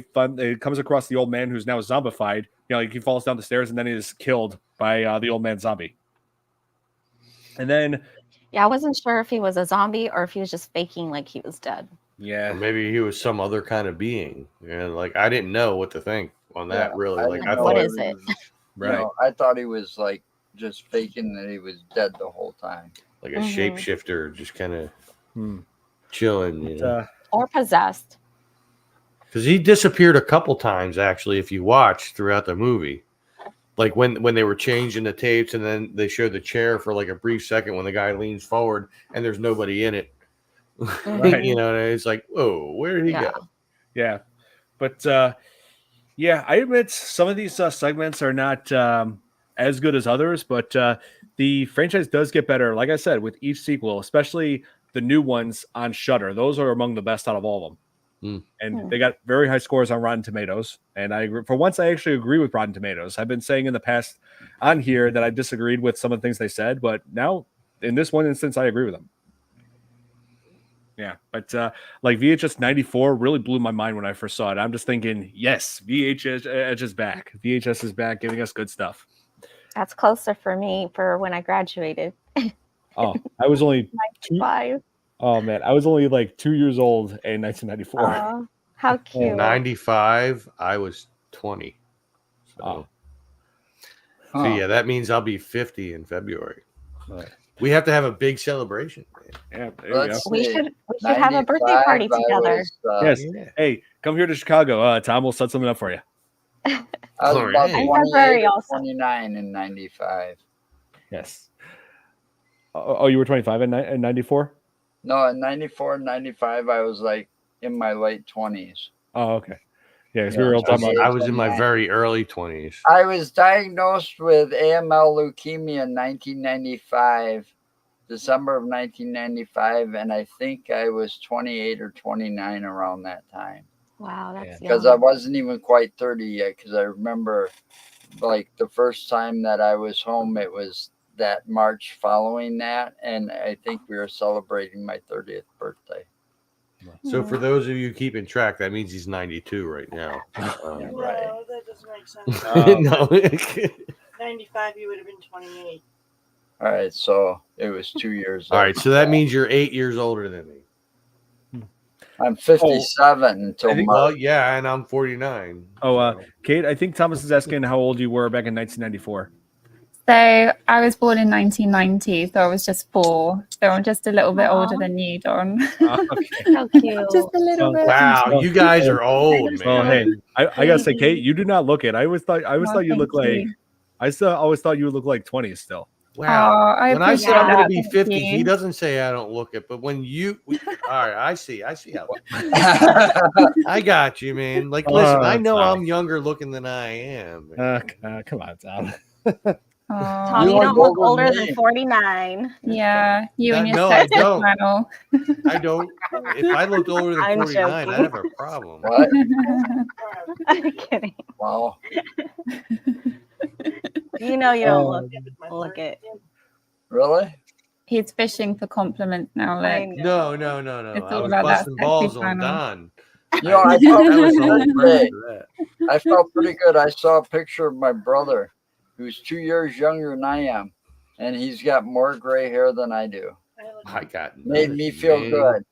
comes across the old man who's now zombified. You know, like he falls down the stairs and then he is killed by the old man zombie. And then Yeah, I wasn't sure if he was a zombie or if he was just faking like he was dead. yeah, Or maybe he was some other kind of being. And like I didn't know what to think on that. Yeah, really, I like didn't I know What thought is it? You know, I thought he was like just faking that he was dead the whole time. like a Mhm. shapeshifter, just kind of Hmm. chilling. You know? Or possessed. Because he disappeared a couple times actually. If you watch throughout the movie, like when they were changing the tapes, and then they showed the chair for like a brief second when the guy leans forward and there's nobody in it. Right. You know, and it's like, whoa, where did he Yeah. go? Yeah, but yeah, I admit some of these segments are not as good as others, but the franchise does get better. Like I said, with each sequel, especially the new ones on Shudder, those are among the best out of all of them. And they got very high scores on Rotten Tomatoes. And I agree. For once, I actually agree with Rotten Tomatoes. I've been saying in the past on here that I disagreed with some of the things they said, but now in this one instance, I agree with them. Yeah, but like VHS 94 really blew my mind when I first saw it. I'm just thinking, yes, VHS is back. VHS is back, giving us good stuff. That's closer for me for when I graduated. Oh, I was only 5. oh man, I was only like 2 years old in 1994. Oh, how cute. In 95, I was 20. So, Oh. so yeah, that means I'll be 50 in February. Right. We have to have a big celebration. Man. Yeah, there you go. Let's We see. should have a birthday party 95, together. Yes. Yeah. Hey, come here to Chicago. Tom will set something up for you. I was All about right. 28 or also. 29 in 95. Yes. Oh, you were 25 in 94? No, in 94 and 95, I was like in my late 20s. Oh, okay. Yeah, because Yeah, we were all talking about. I was in my very early 20s. I was diagnosed with AML leukemia in 1995, December of 1995, and I think I was 28 or 29 around that time. Wow, that's Because I wasn't even quite 30 yet, because I remember like the first time that I was home, it was that March following that, and I think we were celebrating my 30th birthday. So for those of you keeping track, that means he's 92 right now. Right. No, that doesn't make sense. No. 95, you would have been 28. All right, so it was 2 years. All right, so that means you're 8 years older than me. I'm 57 until I think- March. Well, yeah, and I'm 49. Oh, Kate, I think Thomas is asking how old you were back in 1994. So I was born in 1990, so I was just 4. So I'm just a little bit older than you, Don. Okay. How cute. Just a little bit. Wow, you guys are old, man. Well, hey, I gotta say, Kate, you do not look it. I always thought you thank look like. you. I always thought you would look like 20 still. Wow. I When I said I'm appreciate going to that. be Thank 50, you. he doesn't say I don't look it. But when all right, I see how. I got you, man. Like, listen, I know Tom. I'm younger looking than I am. Come on, Tom. Tom, You you look don't look older older than than me. 49. Yeah, you and your No, I sex don't. panel. I don't. If I looked older than I'm 49, I'd joking. have a problem. What? I'm kidding. Wow. You know you don't look it. Really? He's fishing for compliments now. I Like, know. No. It's I all was about that busting sexy balls on panel. Don. You know, I felt That was the whole pretty purpose good. of that. I felt pretty good. I saw a picture of my brother, who's 2 years younger than I am, and he's got more gray hair than I do. I got Made none, me feel man. good.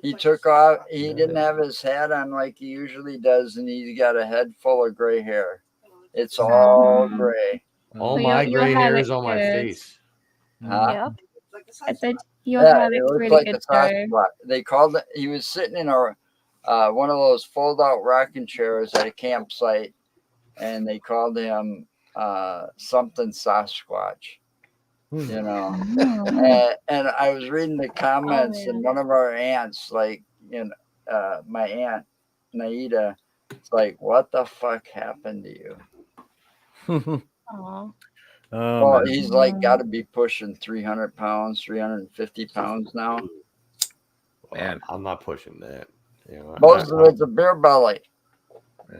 He took off. He didn't have his hat on like he usually does, and he's got a head full of gray hair. It's all gray. All So my your gray hair hair looks is on my good. face. Huh? Yep. It's like a I Sasquatch. said your Yeah, hair it looks looked really like good a too. Sasquatch. They called it. He was sitting in one of those fold-out rocking chairs at a campsite, and they called him something Sasquatch. You know, Oh. and I was reading the comments, and man. one of our aunts, like, my aunt Naida, it's like, what the fuck happened to you? Oh, Aw. Well, man. he's like got to be pushing 300 pounds, 350 pounds now. Well, Man. I'm not pushing that. You know, Most of it's a beer belly.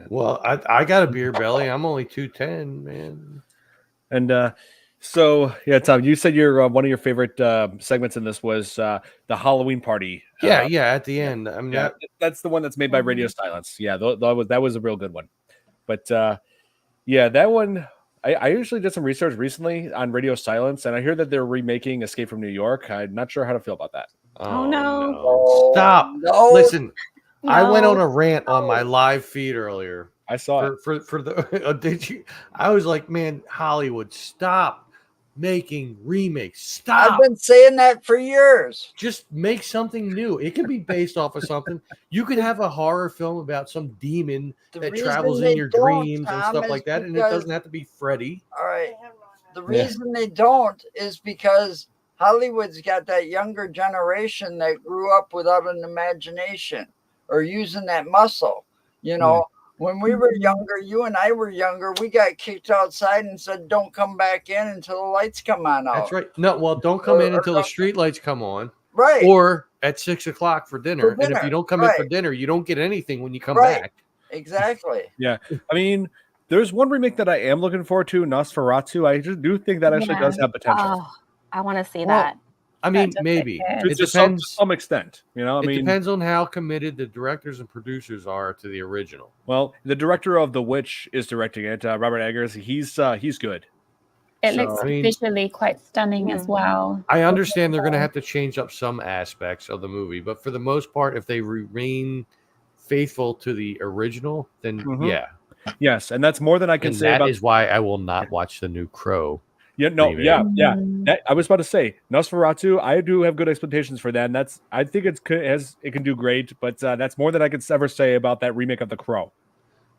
well, I got a beer belly. I'm only 210, man. And so, yeah, Tom, you said your one of your favorite segments in this was the Halloween party. Yeah, at the end. I mean, Yeah, that's the one that's made by Radio Mhm. Silence. Yeah, that was a real good one. But yeah, that one. I usually did some research recently on Radio Silence, and I hear that they're remaking Escape from New York. I'm not sure how to feel about that. Oh, no. Oh, Stop. no. Listen, I went on No. a rant on my live feed earlier. I saw it. For the did you? I was like, man, Hollywood, stop making remakes. I've Stop. been saying that for years. Just make something new. It could be based off of something. You could have a horror film about some demon The that reason travels they in your don't, dreams and Tom, stuff is like that, and it because- doesn't have to be Freddy. All right. They have no The reason they don't is because Hollywood's got that younger generation that grew up without an imagination or using that muscle. You know, when we were younger, you and I were younger, we got kicked outside and said, don't come back in until the lights come on out. That's right. No, well, don't come in until the street lights come on, Right. or at 6 o'clock for dinner. And if dinner, you don't come in for right. dinner, you don't get anything when you come Right. back. Exactly. I mean, there's one remake that I am looking forward to, Nosferatu. I just do think that actually does have potential. Oh, I want to see Well, that. I mean, does maybe. make It To depends. some extent. You know, I It mean, depends on how committed the directors and producers are to the original. well, the director of The Witch is directing it, Robert Eggers. He's good. It So, looks I mean- visually quite stunning as well. I understand they're going to have to change up some aspects of the movie, but for the most part, if they remain faithful to the original, then Mhm. yeah. Yes, and that's more than I can And say that about. is why I will not watch the new Crow. Yeah, no, remake. yeah. Mm. That, I was about to say Nosferatu. I do have good expectations for that, and I think it can do great. But that's more than I could ever say about that remake of The Crow.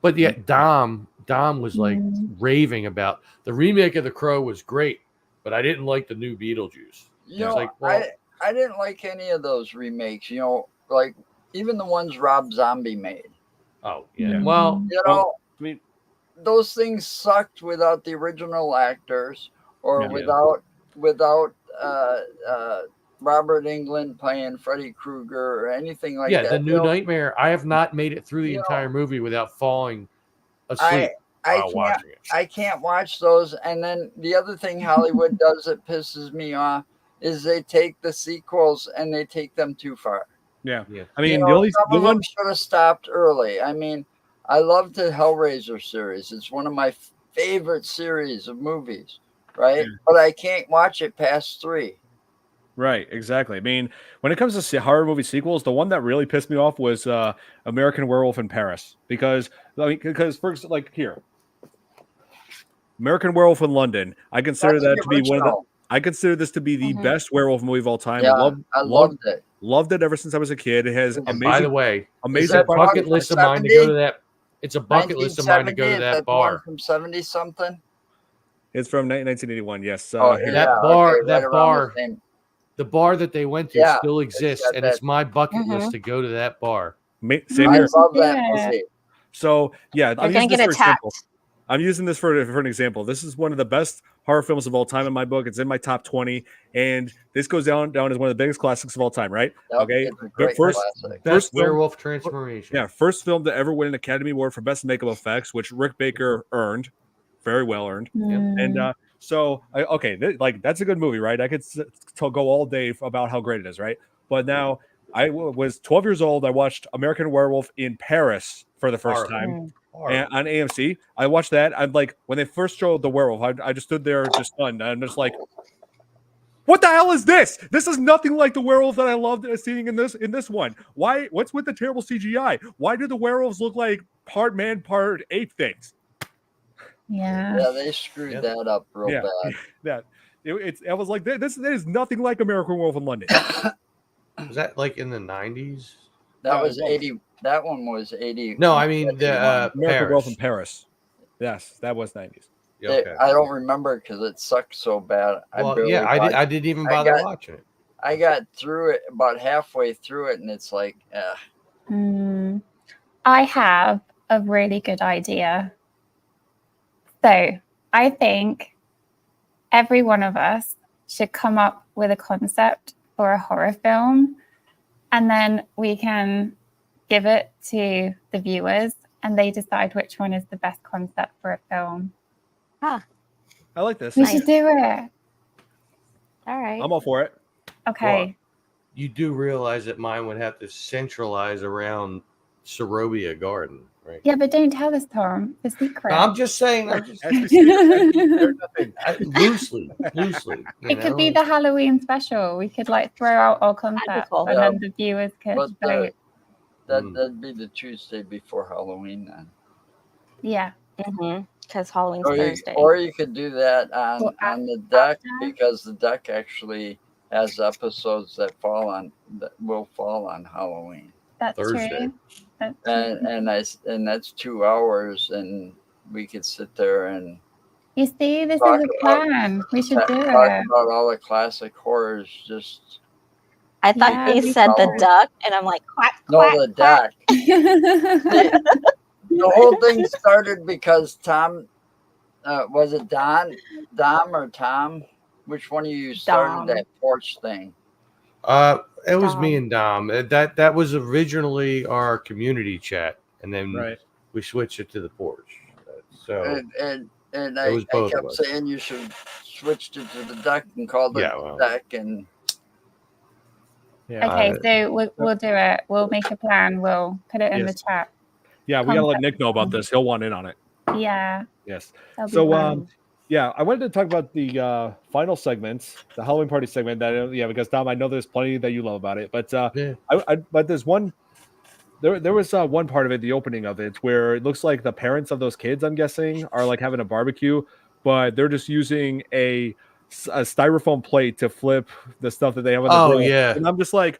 But yet Dom was like raving about the remake of The Crow was great, but I didn't like the new Beetlejuice. You It's know, like, well, I didn't like any of those remakes, you know, like even the ones Rob Zombie made. oh yeah. Yeah. Well, You know, I mean, those things sucked without the original actors or Yeah. without Robert England playing Freddy Krueger or anything like that. the new You know, Nightmare. I have not made it through the You know, entire movie without falling asleep I while can't watching it. I can't watch those. And then the other thing Hollywood does that pisses me off is they take the sequels and they take them too far. yeah. Yeah. I mean, You know, the only some the of one. them should have stopped early. I mean, I love the Hellraiser series. It's one of my favorite series of movies, right? Yeah. But I can't watch it past 3. Right, exactly. I mean, when it comes to horror movie sequels, the one that really pissed me off was American Werewolf in Paris, because first, like here, American Werewolf in London, I consider That's that the to be one of the. original. I consider this to be the best werewolf movie of all time. Yeah, Loved, I loved, loved it. loved it ever since I was a kid. It has And by the amazing, way, amazing. that it's a bucket from list of mine to go to 70? that. It's a bucket list of mine to go to 1970, that the one bar. from 70 something. It's from 1981. Yes. Oh, Here. that bar- okay, that around bar- the same. The bar that they went to Yeah, still exists, got and that- it's my bucket list to go to that bar. Same I here. love that Yeah. movie. So yeah, You're I'm gonna using get this for attacked. example. I'm using this for an example. This is one of the best horror films of all time in my book. It's in my top 20, and this goes down as one of the biggest classics of all time, right? Yep, Okay, it's a great first- classic. Best film- werewolf transformation. Yeah, first film to ever win an Academy Award for Best Makeup Effects, which Rick Baker earned, very well earned. And that's a good movie, right? I could go all day about how great it is, right? But now I was 12 years old. I watched American Werewolf in Paris for the first time. And on AMC, I watched that. I'm like, when they first showed the werewolf, I just stood there just stunned. I'm just like, what the hell is this? This is nothing like the werewolf that I loved seeing in this one. Why? What's with the terrible CGI? Why do the werewolves look like part man, part ape things? Yeah. Yeah, they screwed that up real bad. Yeah. I was like, this is nothing like American Wolf in London. Was that like in the 90s? That No, was it was. 80. That one was 80. No, I mean the American Wolf in Paris. Paris. Yes, that was 90s. Yeah, okay. I don't remember because it sucked so bad. Well, yeah, I didn't even bother watching it. I got through it about halfway through it, and it's like, I have a really good idea. So I think every one of us should come up with a concept for a horror film, and then we can give it to the viewers and they decide which one is the best concept for a film. Huh. I like this. We should do it. All right. I'm all for it. Okay. Well, you do realize that mine would have to centralize around Sorobia Garden, right? Yeah, but don't tell us, Tom. The secret. I'm just saying. Loosely. It could be the Halloween special. We could like throw out our concept, cool. and then the viewers could but vote. that'd be the Tuesday before Halloween then. Yeah. Because Halloween's Or Thursday. you could do that Well, on the deck after? because the deck actually has episodes that will fall on Halloween. That's Thursday. true. That's true. And that's 2 hours, and we could sit there and You see, this talk is a plan. We should do talk it. about all the classic horrors. Just I thought Yeah, they we said the follow. duck, and I'm like, quack, no, quack, the quack. deck. The whole thing started because Tom, was it Dom or Tom? Which one of you started Dom. that porch thing? It was me Dom. and Dom. That was originally our community chat, and then Right. we switched it to the porch. So And It was I both of kept us. saying you should switch it to the deck and call it Yeah, the well. deck. And Yeah. Okay, so we'll do it. We'll make a plan. We'll put it in the Yes. chat. Yeah, we gotta let Nick know about this. He'll want in on it. Yeah. Yes. that'll be So fun. yeah, I wanted to talk about the final segments, the Halloween party segment. Because Dom, I know there's plenty that you love about it, but Yeah. but there's one. There was one part of it, the opening of it, where it looks like the parents of those kids, I'm guessing, are like having a barbecue, but they're just using a styrofoam plate to flip the stuff that they have on the Oh, grill. yeah. And I'm just like,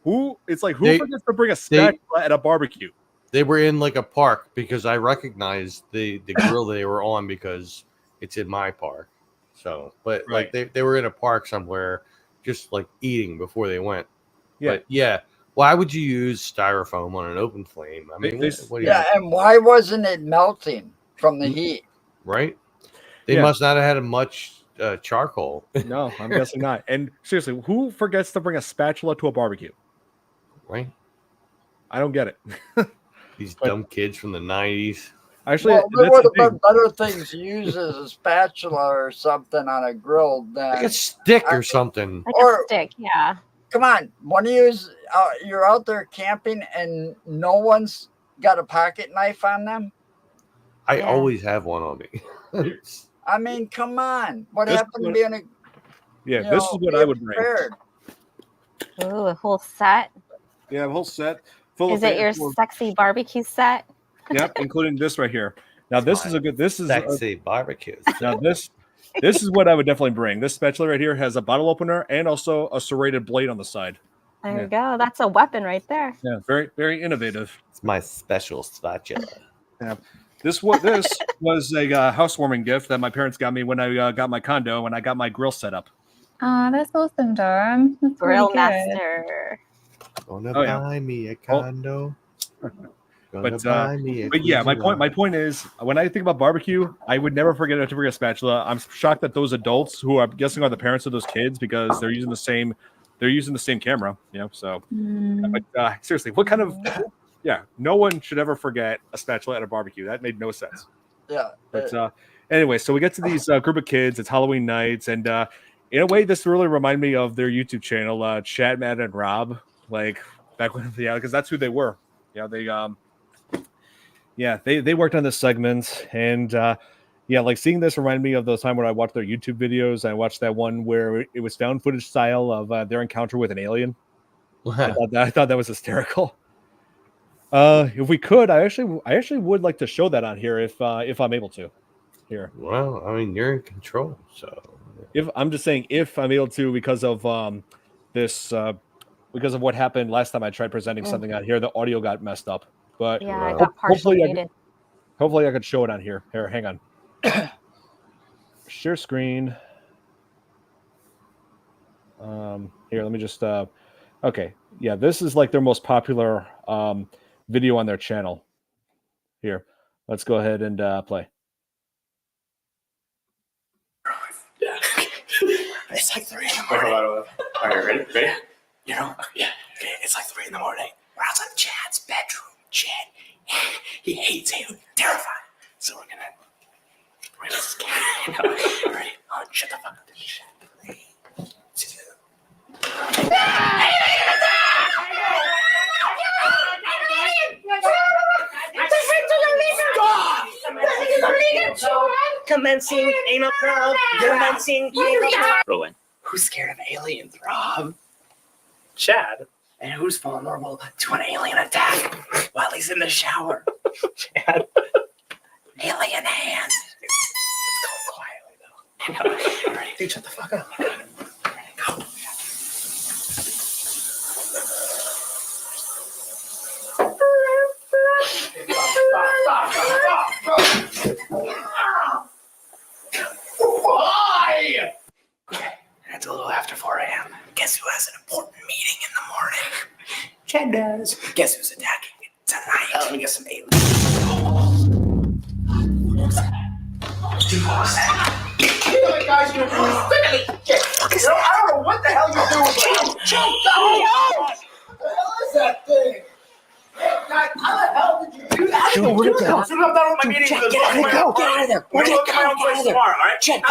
who? It's like, who They- forgets to bring a spatula at a barbecue? they were in like a park because I recognized the grill they were on because it's in my park. So, but like they were in a park somewhere, just like eating before they went. Yeah. But yeah. Why would you use styrofoam on an open flame? I mean, what do you and why wasn't it melting from the heat? right? They Yeah. must not have had much charcoal, No, I'm guessing not. And seriously, who forgets to bring a spatula to a barbecue? right? I don't get it. These dumb kids from the 90s. Actually, Well, there that's would the have thing. been better things to use as a spatula or something on a grill Like than. a stick or something. Like Or- a stick, yeah. Come on, one of you's you're out there camping and no one's got a pocket knife on them. I Yeah. always have one on me. I mean, come on, what This happened to one- being a? Yeah, you this know, is what being I would bring. prepared? Ooh, a whole set. Yeah, a whole set full Is it your sexy barbecue set? Yep, including this right here. Now this is a good. This is Sexy barbecues. now this is what I would definitely bring. This spatula right here has a bottle opener and also a serrated blade on the side. There Yeah. you go. That's a weapon right there. Yeah, very very innovative. It's my special spatula. This was a housewarming gift that my parents got me when I got my condo when I got my grill set up. Oh, that's awesome, Dom. That's Grill really good. master. Gonna Oh, yeah. buy me a condo. Gonna But, buy me a But yeah, my Cruiser. point is when I think about barbecue, I would never forget to bring a spatula. I'm shocked that those adults who I'm guessing are the parents of those kids because they're using the same camera, you know. So Mm. but seriously, what kind of no one should ever forget a spatula at a barbecue. That made no sense. Yeah, But anyway, so we get to these group of kids. It's Halloween nights, and in a way, this really reminded me of their YouTube channel, Chad, Matt, and Rob. Like back when, because that's who they were. Yeah, they worked on this segment, and like seeing this reminded me of those time when I watched their YouTube videos. I watched that one where it was found footage style of their encounter with an alien. I thought that was hysterical. If we could, I actually would like to show that on here if I'm able to. Here. Well, I mean, you're in control, so If I'm just saying, if I'm able to, because of this, because of what happened last time I tried presenting something out here, the audio got messed up. But Yeah, I got partially muted. Hopefully I could show it on here. Here, hang on. Share screen. Here, let me just okay. Yeah, this is like their most popular video on their channel. Here, let's go ahead and play. Yeah. It's like 3 in the morning. All right, ready? You know? Yeah. Okay, it's like 3 in the morning. We're outside Chad's bedroom. Chad, he hates him. Terrified. So we're gonna scare him. Ready? Oh, shut the fuck up. Chad. 3, 2. Commencing anal probe. Commencing anal probe. Rolling. Who's scared of aliens, Rob? Chad. And who's vulnerable to an alien attack while he's in the shower? Chad. Alien hands. Let's go quietly, though. Ready? Dude, shut the fuck up. Ready, go. Why? Okay, it's a little after 4 a.m. Guess who has an important meeting in the morning? Chad does. Guess who's attacking tonight? Let me get some aliens. Guys, you're quickly. I don't know what the hell you're doing. Chill. What the hell is that thing? Guys, how the hell did you do that? Dude, I'm done with my meeting. Get out of there. We're going to my own place tomorrow, all right? Check.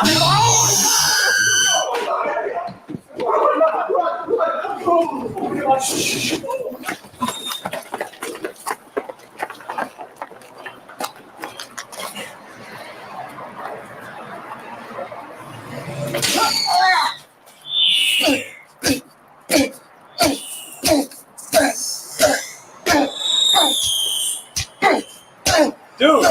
Dude!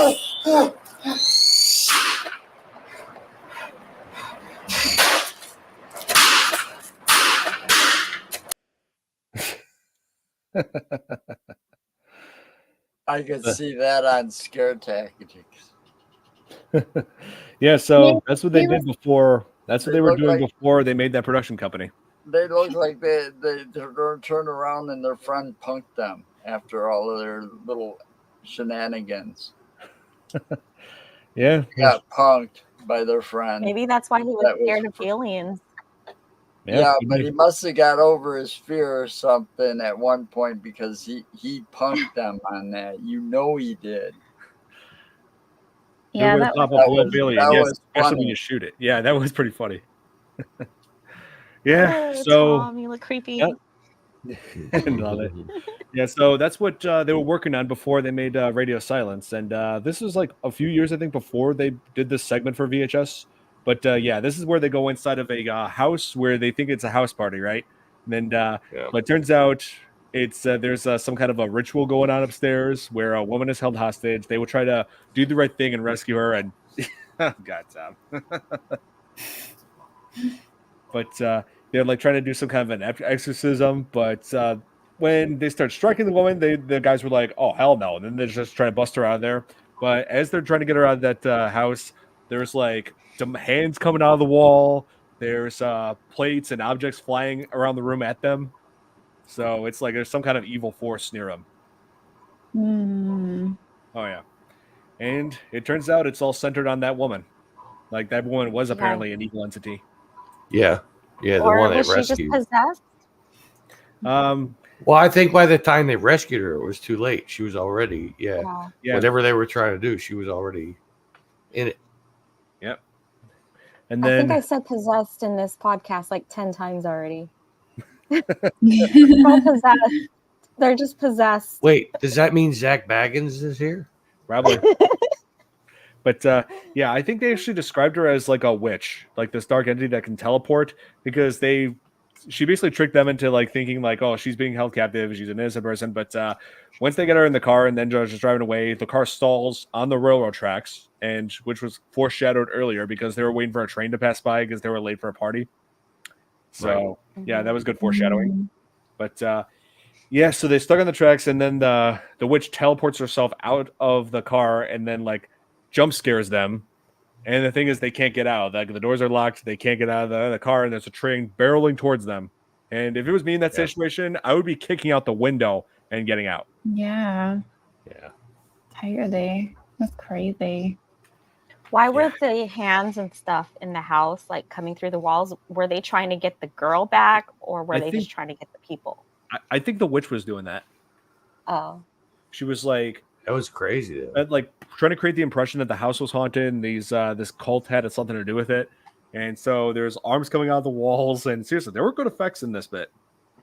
I could see that on Scare Tactics. Yeah, so that's what they did before. That's what they were doing before they made that production company. They look like they're going to turn around and their friend punked them after all of their little shenanigans. Yeah. Got punked by their friend. Maybe that's why he was scared of aliens. Yeah, but he must have got over his fear or something at one point because he punked them on that. You know he did. Yeah, that was especially when you shoot it. Yeah, that was pretty funny. Yeah, Oh, so Tom, you look creepy. Love it. Yeah, so that's what they were working on before they made Radio Silence, and this was like a few years, I think, before they did this segment for VHS. But yeah, this is where they go inside of a house where they think it's a house party, right? And then, but it turns out it's there's some kind of a ritual going on upstairs where a woman is held hostage. They will try to do the right thing and rescue her, and God, Tom. But they're like trying to do some kind of an exorcism, but when they start striking the woman, the guys were like, "Oh hell no!" And then they're just trying to bust her out of there. But as they're trying to get her out of that house, there's like some hands coming out of the wall. There's plates and objects flying around the room at them. So it's like there's some kind of evil force near them. Oh yeah, and it turns out it's all centered on that woman. Like that woman was apparently an evil entity. Yeah, the or one they was she rescued. just possessed? Well, I think by the time they rescued her, it was too late. She was already, whatever they were trying to do, she was already in it. Yep. And then I think I said possessed in this podcast like 10 times already. They're all possessed. They're just possessed. Wait, does that mean Zach Baggins is here? Probably. But yeah, I think they actually described her as like a witch, like this dark entity that can teleport, because they she basically tricked them into like thinking like, oh, she's being held captive, she's an innocent person. But once they get her in the car and then just driving away, the car stalls on the railroad tracks, and which was foreshadowed earlier because they were waiting for a train to pass by because they were late for a party. So yeah, that was good foreshadowing. But yeah, so they stuck on the tracks, and then the witch teleports herself out of the car and then like jump scares them. And the thing is, they can't get out. Like the doors are locked, they can't get out of the car, and there's a train barreling towards them. And if it was me in that situation, I would be kicking out the window and getting out. Yeah. Yeah. Totally. That's crazy. Why were the hands and stuff in the house like coming through the walls? Were they trying to get the girl back, or were they just trying to get the people? I think the witch was doing that. Oh. She was like, that was crazy though. Like trying to create the impression that the house was haunted and this cult had something to do with it. And so there's arms coming out of the walls, and seriously, there were good effects in this bit.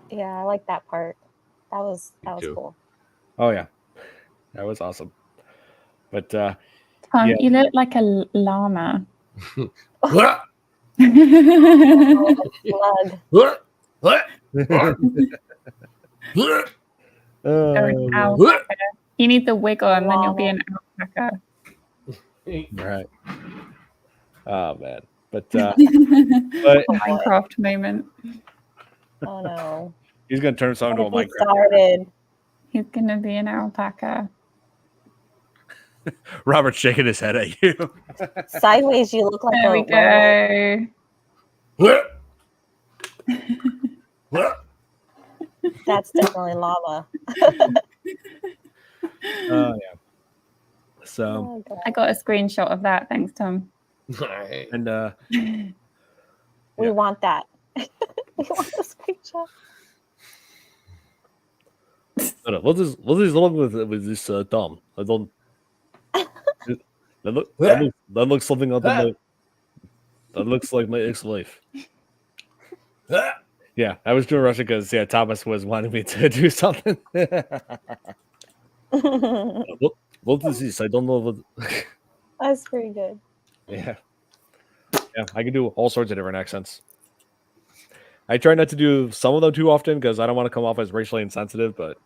Yeah, I like that part. That was cool. Oh yeah, that was awesome. But Tom, you look like a llama. Blood. Alpaca. You need the wiggle, and then you'll be an alpaca. Right. Oh man. But Minecraft moment. Oh no. He's gonna turn himself into a Minecraft. Started. He's gonna be an alpaca. Robert's shaking his head at you. Sideways, you look like there we go. That's definitely lava. Oh yeah. So I got a screenshot of that. Thanks, Tom. And we want that. We want the screenshot. What is wrong with this Tom? I don't. That looks something other than that looks like my ex-wife. Yeah, I was doing Russian because Thomas was wanting me to do something. What is this? I don't know what. That's pretty good. Yeah, I can do all sorts of different accents. I try not to do some of them too often because I don't want to come off as racially insensitive, but.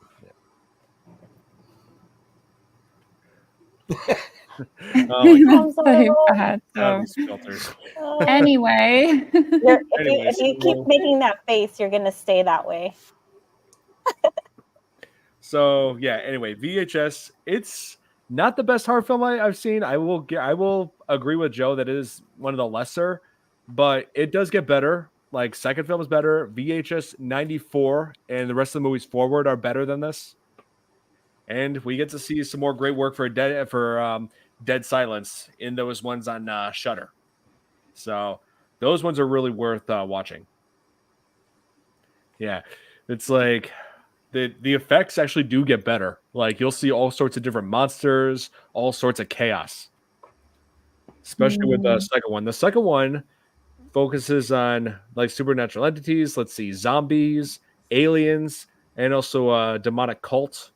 I'm so bad. So. Anyway, if you keep making that face, you're gonna stay that way. So yeah. Anyway, VHS. It's not the best horror film I've seen. I will agree with Joe that it is one of the lesser, but it does get better. Like second film is better. VHS 94 and the rest of the movies forward are better than this. And we get to see some more great work for Dead Silence in those ones on Shudder. So those ones are really worth watching. Yeah, it's like the effects actually do get better. Like you'll see all sorts of different monsters, all sorts of chaos. Especially with the second one. The second one focuses on like supernatural entities. Let's see, zombies, aliens, and also a demonic cult.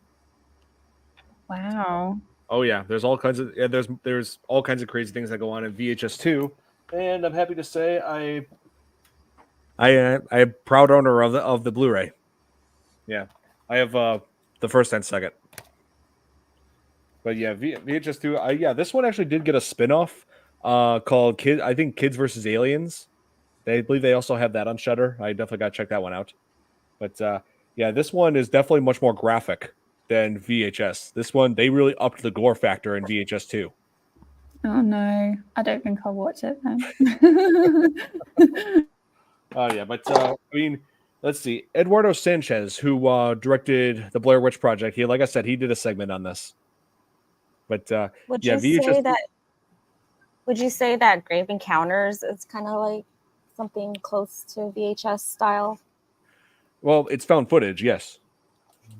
Wow. Oh yeah, there's all kinds of there's all kinds of crazy things that go on in VHS 2, and I'm happy to say I am proud owner of the Blu-ray. Yeah, I have the first and second. But yeah, VHS 2. Yeah, this one actually did get a spin-off called Kids versus Aliens. I believe they also have that on Shudder. I definitely got to check that one out. But yeah, this one is definitely much more graphic than VHS. This one, they really upped the gore factor in VHS 2. Oh no, I don't think I'll watch it then. Oh yeah, but I mean, let's see. Eduardo Sanchez, who directed the Blair Witch Project, like I said, he did a segment on this. But would yeah, you VHS. Would you say that Grave Encounters is kind of like something close to VHS style? Well, it's found footage, yes.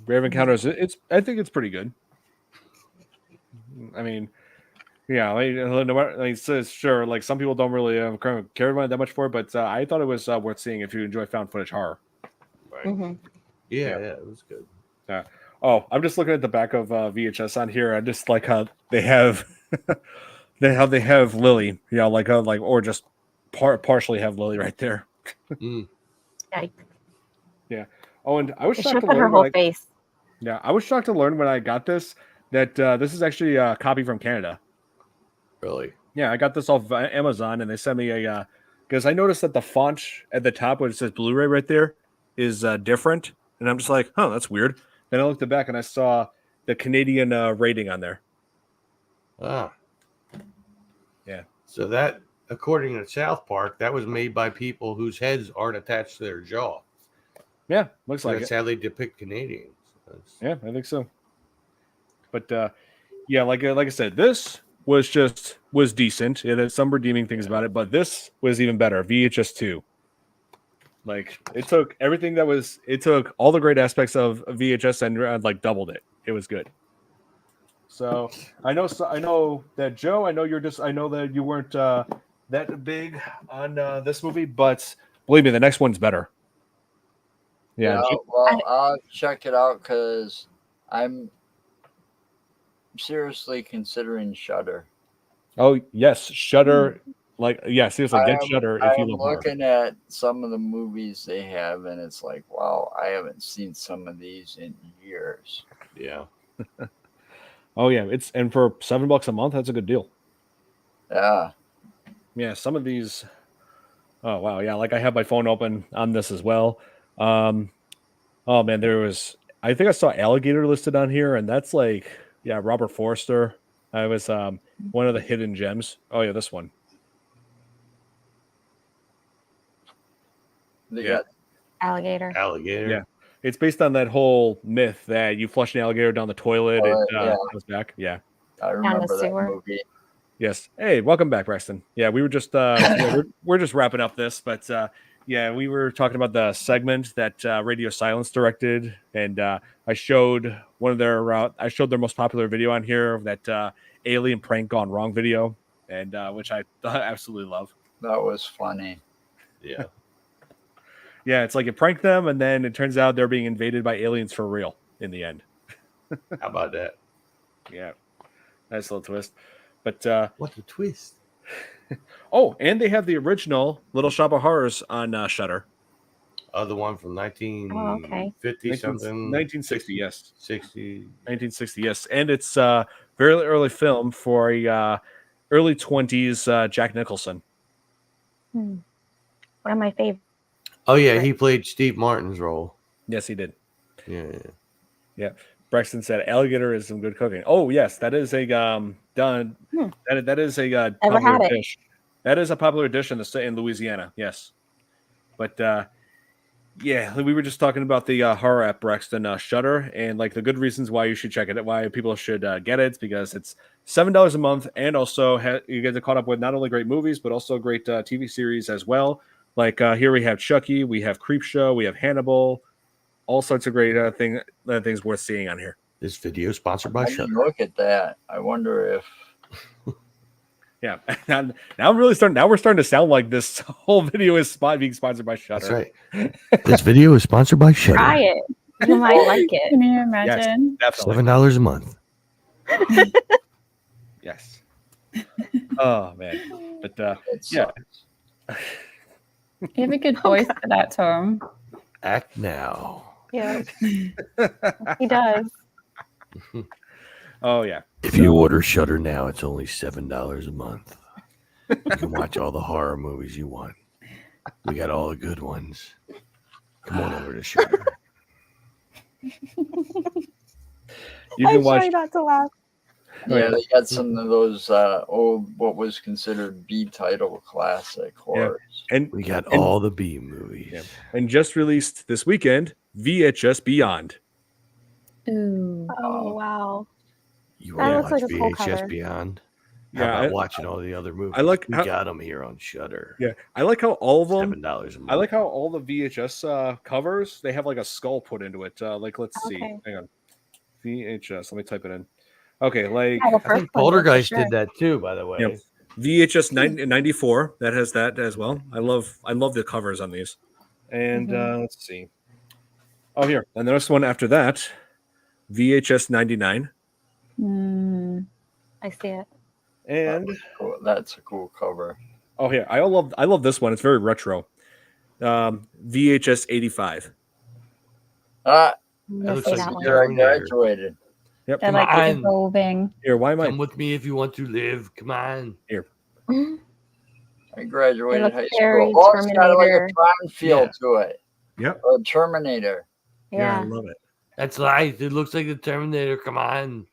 Grave Encounters, I think it's pretty good. I mean, yeah, like says sure. Like some people don't really care about it that much for it, but I thought it was worth seeing if you enjoy found footage horror. Right. Mm-hmm. Yeah, it was good. Yeah. Oh, I'm just looking at the back of VHS on here. I just like how they have they have Lily, or just partially have Lily right there. Yikes. Yeah. Oh, and I was They shocked should to put her learn whole when face. I was shocked to learn when I got this that this is actually a copy from Canada. Really? Yeah, I got this off Amazon, and they sent me a because I noticed that the font at the top where it says Blu-ray right there is different, and I'm just like, oh, that's weird. Then I looked at the back and I saw the Canadian rating on there. Ah. Yeah. So that, according to South Park, that was made by people whose heads aren't attached to their jaw. Yeah, looks So like that's it. how they depict Canadians. Yeah, I think so. But yeah, like I said, this was decent. It had some redeeming things about it, but this was even better. VHS 2. Like it took everything it took all the great aspects of VHS and like doubled it. It was good. So I know that Joe, I know that you weren't that big on this movie, but believe me, the next one's better. Yeah. Well, I'll check it out because I'm seriously considering Shudder. Oh yes, Shudder. Like seriously, get Shudder if you I'm love horror. looking at some of the movies they have, and it's like, wow, I haven't seen some of these in years. Yeah. Oh yeah, and for $7 a month, that's a good deal. Yeah. Yeah, some of these. Oh wow, yeah. Like I have my phone open on this as well. Oh man, I think I saw Alligator listed on here, and that's like, yeah, Robert Forster. I was one of the hidden gems. Oh yeah, this one. They Yeah. got Alligator. Alligator. Yeah. It's based on that whole myth that you flush an alligator down the toilet, it yeah. comes back. Yeah. I remember that sewer. movie. Yes. Hey, welcome back, Preston. Yeah, we were just we're just wrapping up this, but yeah, we were talking about the segment that Radio Silence directed, and I showed their most popular video on here, that alien prank gone wrong video, and which I absolutely love. That was funny. Yeah. Yeah, it's like it pranked them, and then it turns out they're being invaded by aliens for real in the end. How about that? Yeah, nice little twist. But What a twist! oh, and they have the original Little Shop of Horrors on Shudder. The one from 1950 something, 1960, yes, 60, 1960, yes, and it's very early film for a early 20s Jack Nicholson. One of my favorites. Oh yeah, he played Steve Martin's role. Yes, he did. Yeah. Braxton said alligator is some good cooking. Oh yes, that is a that is a Never popular had it. dish. That is a popular dish in Louisiana. Yes, but yeah, we were just talking about the horror app Braxton Shudder, and like the good reasons why you should check it, why people should get it, because it's $7 a month, and also you get caught up with not only great movies but also great TV series as well. Like here we have Chucky, we have Creepshow, we have Hannibal, all sorts of great things worth seeing on here. This video is sponsored by I Shudder. didn't look at that. I wonder if. Yeah, now we're starting to sound like this whole video is being sponsored by Shudder. That's right. This video is sponsored by Shudder. Try it. You might like it. Can you imagine? Yes, definitely. $7 a month. Yes. Oh man, but It yeah. sucks. You have a good voice for that, Tom. Act now. Yeah, he does. Oh yeah. If you order Shudder now, it's only $7 a month. You can watch all the horror movies you want. We got all the good ones. Come on over to Shudder. You can watch. Try not to laugh. Yeah, they got some of those old, what was considered B-title classic horrors. And We got all the B movies. Yeah. And just released this weekend, VHS Beyond. Ooh. Oh wow. You That want to looks watch like a cool VHS cover. Beyond? How Yeah, about watching all the other movies? I like we how- got them here on Shudder. Yeah, I like how all of them. $7 a month. I like how all the VHS covers, they have like a skull put into it. Like, let's see. Okay. Hang on. VHS. Let me type it in. Okay, like Yeah, the I first think one did for Poltergeist sure. did that too, by the way. Yep. VHS 94. That has that as well. I love the covers on these. And let's see. Oh, here. And the next one after that, VHS 99. I see it. And Cool. That's a cool cover. oh, here. I love this one. It's very retro. VHS 85. Ah, I'm That gonna looks say like that the one. here I Terminator. graduated. Yep. They're Come like on. evolving. Here, why am I Come with me if you want to live. Come on. here? I graduated look high very school. Oh, it's got like a Terminator. Tron feel Yeah. to it. Yep. Or Terminator. Yeah, I Yeah. love it. That's right. It looks like the Terminator. Come on.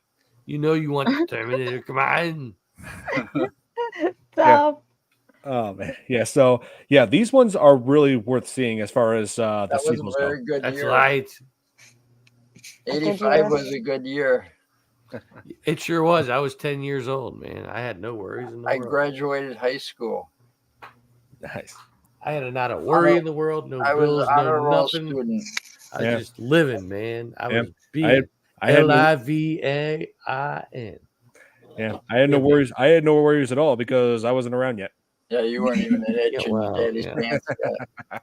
You know you want the Terminator. Come on. Stop. Oh man, yeah. So yeah, these ones are really worth seeing as far as the That was a sequels go. very good That's year. right. A good 85 year. was a good year. It sure was. I was 10 years old, man. I had no worries in the I world. graduated high school. Nice. I had not a worry in the world. No I was bills, an no honor roll nothing. student. I was Yeah. just living, man. I Yeah. was being I had no, Livain. yeah, I had no Living. worries. I had no worries at all because I wasn't around yet. Yeah, you weren't even an itch in well, your daddy's yeah. pants yet.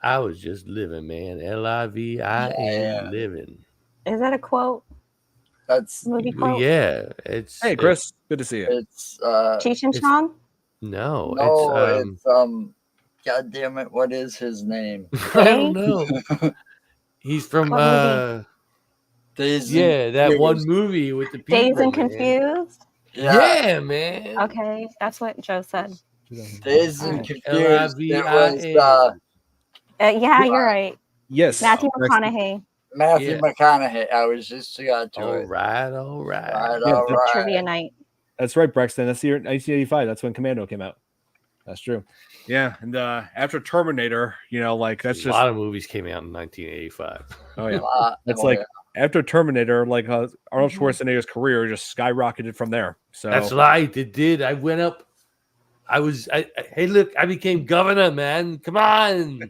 I was just living, man. Livain, Yeah. living. Is that a quote? That's Movie Well, quote? yeah, it's Hey, Chris, good to see you. it's Cheech and it's- Chong? no, it's God damn it, what is his name? I don't know. He's from What movie? Days that one Confused. movie with the people. Dazed and man. Confused? Yeah, man. Okay, that's what Joe said. Days and Alright. Confused. It was Yeah, you're right. Yes, Matthew Next- McConaughey. Matthew Yeah. McConaughey. I was just got to All it. right. Right, Yeah, all right. Trivia night. That's right, Braxton. That's the year 1985. That's when Commando came out. That's true. Yeah, and after Terminator, like that's a just lot of movies came out in 1985. oh yeah. That's Oh, like yeah. after Terminator, like Arnold Schwarzenegger's career just skyrocketed from there. So That's right. It did. I went up. Hey, look, I became governor, man. Come on.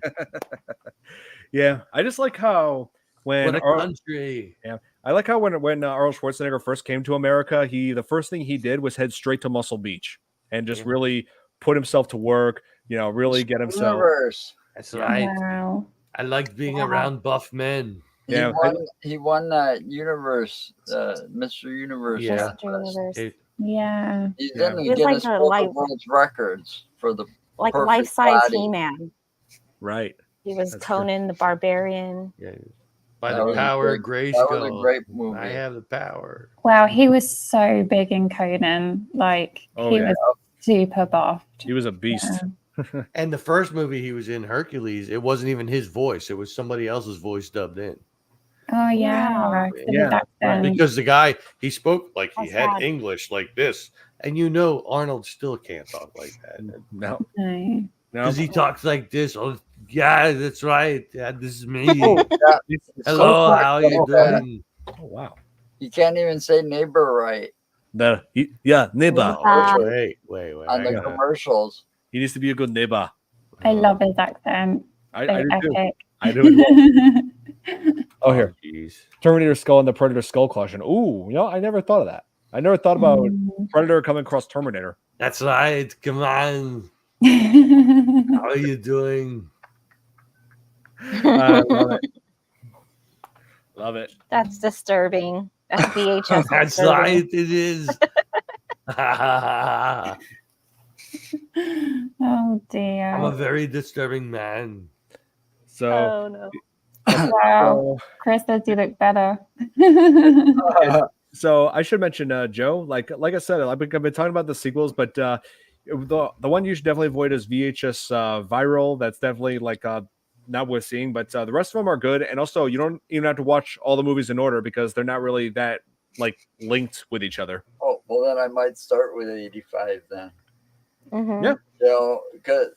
yeah, I just like how when What a country. I like how when Arnold Schwarzenegger first came to America, the first thing he did was head straight to Muscle Beach and just really put himself to work. Really get himself. Universe. That's right. Wow. I like being Wow. around buff men. Yeah, He won that universe, Mr. Universe. Yeah. contest. Universe. It- Yeah. He's Yeah. in the He was like Guinness the Book life- of World Records for the Like perfect life-size body. He-Man. Right. He was That's true. Conan the Barbarian. yeah. By That the was a power of great- that was a Grayskull. great movie. I have the power. Wow, he was so big in Conan. Like Oh, he yeah. was super buffed. He was a beast. And the first movie he was in, Hercules, it wasn't even his voice. It was somebody else's voice dubbed in. Oh yeah. Wow. Yeah, Back then. Because the guy, he spoke like he That's had sad. English like this. And Arnold still can't talk like that. No, No. no. Because he talks like this. Oh, yeah, that's right. Yeah, this is me. Hello, how are you doing? Oh wow. You can't even say neighbor right Neighbor. Oh, wait. on the got it. commercials. He needs to be a good neighbor. I love his accent. I So do too. epic. I do as well. Oh, here. Jeez. Terminator skull and the Predator skull collection. Ooh, I never thought of that. I never thought about Predator coming across Terminator. That's right. Come on. How are you doing? I love it. Love it. That's disturbing. That's VHS. That's disturbing. right. It is. Oh dear. I'm a very disturbing man. So, Oh no. Wow. Chris says you look better. so I should mention Joe. Like I said, I've been talking about the sequels, but the one you should definitely avoid is VHS Viral. That's definitely not worth seeing, but the rest of them are good. And also, you don't even have to watch all the movies in order because they're not really that linked with each other. Oh, well, then I might start with 85 then. Mhm. Yeah. Because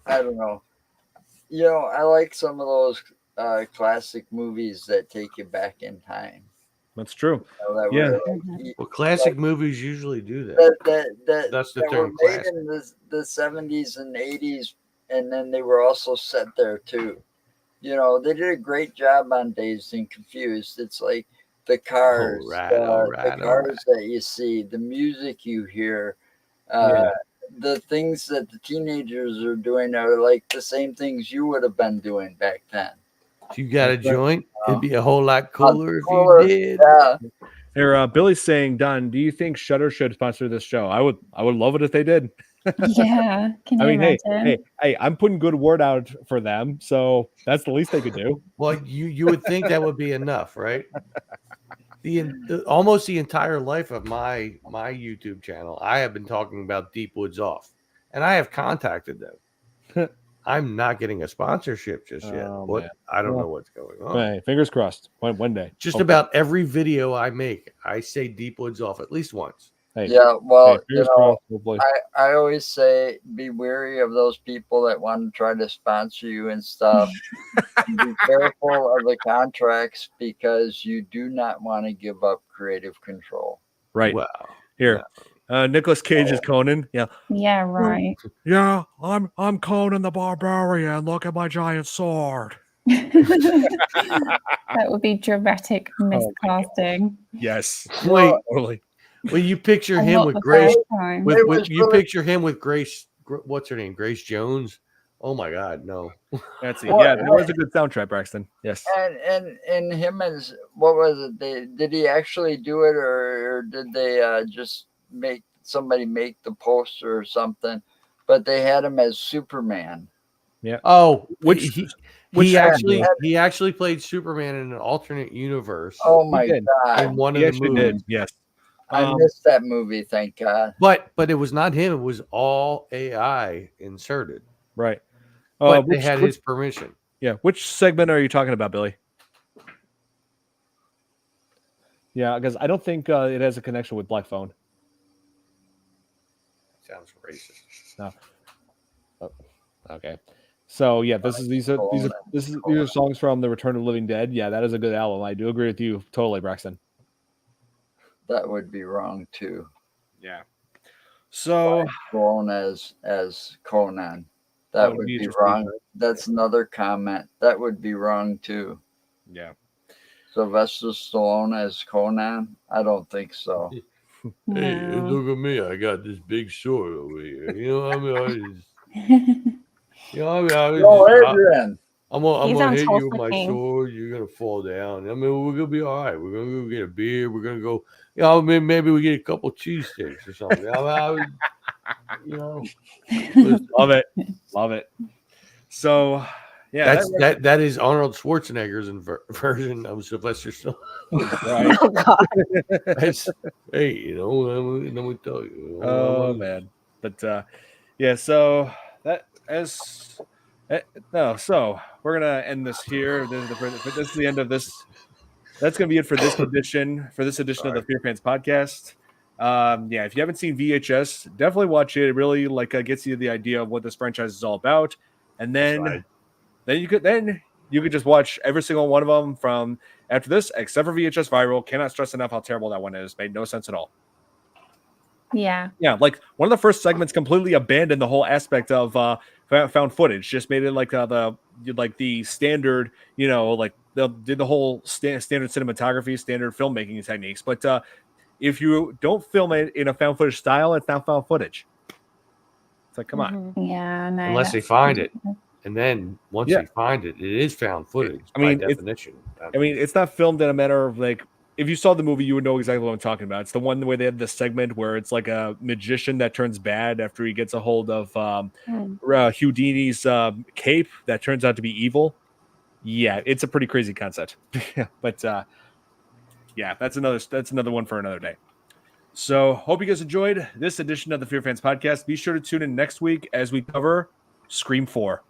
I don't know. I like some of those classic movies that take you back in time. That's true. That Yeah. were Mhm. Well, classic movies usually do that. That's the that term, were made classic. in the 70s and 80s, and then they were also set there too. They did a great job on Dazed and Confused. It's like the cars, the cars that you see, the music you hear, the things that the teenagers are doing are like the same things you would have been doing back then. If you got a joint, it'd be a whole lot Cooler, cooler if you did. Yeah. Here, Billy's saying, Don, do you think Shudder should sponsor this show? I would love it if they did. Yeah. Can you I mean, imagine? hey, I'm putting good word out for them, so that's the least they could do. Well, you would think that would be enough, right? Almost the entire life of my YouTube channel, I have been talking about Deep Woods Off, and I have contacted them. I'm not getting a sponsorship just yet. Oh, What man. I don't Well, know what's going on. Hey, fingers crossed. One day. Just Hopefully. about every video I make, I say Deep Woods Off at least once. Hey, Yeah, well, fingers crossed. Hopefully. I always say be wary of those people that want to try to sponsor you and stuff. And be careful of the contracts because you do not want to give up creative control. Right. Wow. Here. Nicolas Cage is Conan. Yeah. Yeah, right. Yeah, I'm Conan the Barbarian. Look at my giant sword. That would be dramatic miscasting. Yes. Wait, Totally. well, you picture And him not with the Grace. first time. You picture him with Grace. What's her name? Grace Jones. Oh my God, no. That's it. Yeah, that was a good soundtrack, Braxton. Yes. And him as what was it? Did he actually do it, or did they just make somebody make the poster or something? But they had him as Superman. Yeah. Oh, Which he actually played Superman in an alternate universe. Oh my did. God! in one He of the actually movies. did. Yes. I missed that movie. Thank God. But it was not him. It was all AI inserted. Right. But they had his permission. Yeah. Which segment are you talking about, Billy? Yeah, because I don't think it has a connection with Black Phone. Sounds racist. No. Oh, okay. So yeah, these are songs from the Return of the Living Dead. Yeah, that is a good album. I do agree with you totally, Braxton. That would be wrong too. Yeah. So Known as Conan. That would be wrong. That's another comment. That would be wrong too. Yeah. Sylvester Stallone as Conan? I don't think so. Hey, No. look at me! I got this big sword over here. You know, I mean, Adrian. I'm He's gonna on hit you Tulsa with my King. sword. You're gonna fall down. I mean, we're gonna be all right. We're gonna go get a beer. We're gonna go. You know, maybe we get a couple cheesesteaks or something. You know, love it. So yeah, that is Arnold Schwarzenegger's version of Sylvester Stallone. right. Oh God. Hey, you know, let me tell you. Oh man, but yeah. So so we're gonna end this here. This is the end of this. That's gonna be it for this edition. For this edition of the FearFans Podcast. Yeah, if you haven't seen VHS, definitely watch it. It really gets you the idea of what this franchise is all about, and then you could just watch every single one of them from after this, except for VHS Viral. Cannot stress enough how terrible that one is. Made no sense at all. Yeah. Yeah, like one of the first segments completely abandoned the whole aspect of found footage. Just made it like the standard, you know, like they did the whole standard cinematography, standard filmmaking techniques. But if you don't film it in a found footage style, it's not found footage. It's like, come on. Yeah. No. Unless they find it. And then once they find it, it is found footage by definition. It's not filmed in a manner of like, if you saw the movie, you would know exactly what I'm talking about. It's the one where they had this segment where it's like a magician that turns bad after he gets a hold of Houdini's cape that turns out to be evil. Yeah, it's a pretty crazy concept. But yeah, that's another one for another day. So hope you guys enjoyed this edition of the FearFans Podcast. Be sure to tune in next week as we cover Scream 4.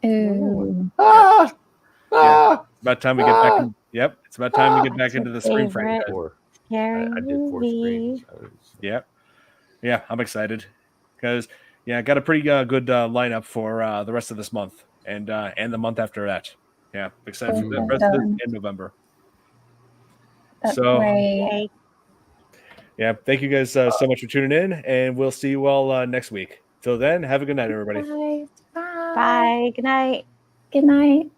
Ooh. About time we get back in. Yep, it's about time we get back into the Scream franchise. I did 4 screens. Yep. Yeah, I'm excited because I got a pretty good lineup for the rest of this month and the month after that. Yeah, I'm excited for the rest of this in November. That's great. Yeah, thank you guys so much for tuning in, and we'll see you all next week. Till then, have a good night, everybody. Bye. Bye. Good night. Good night.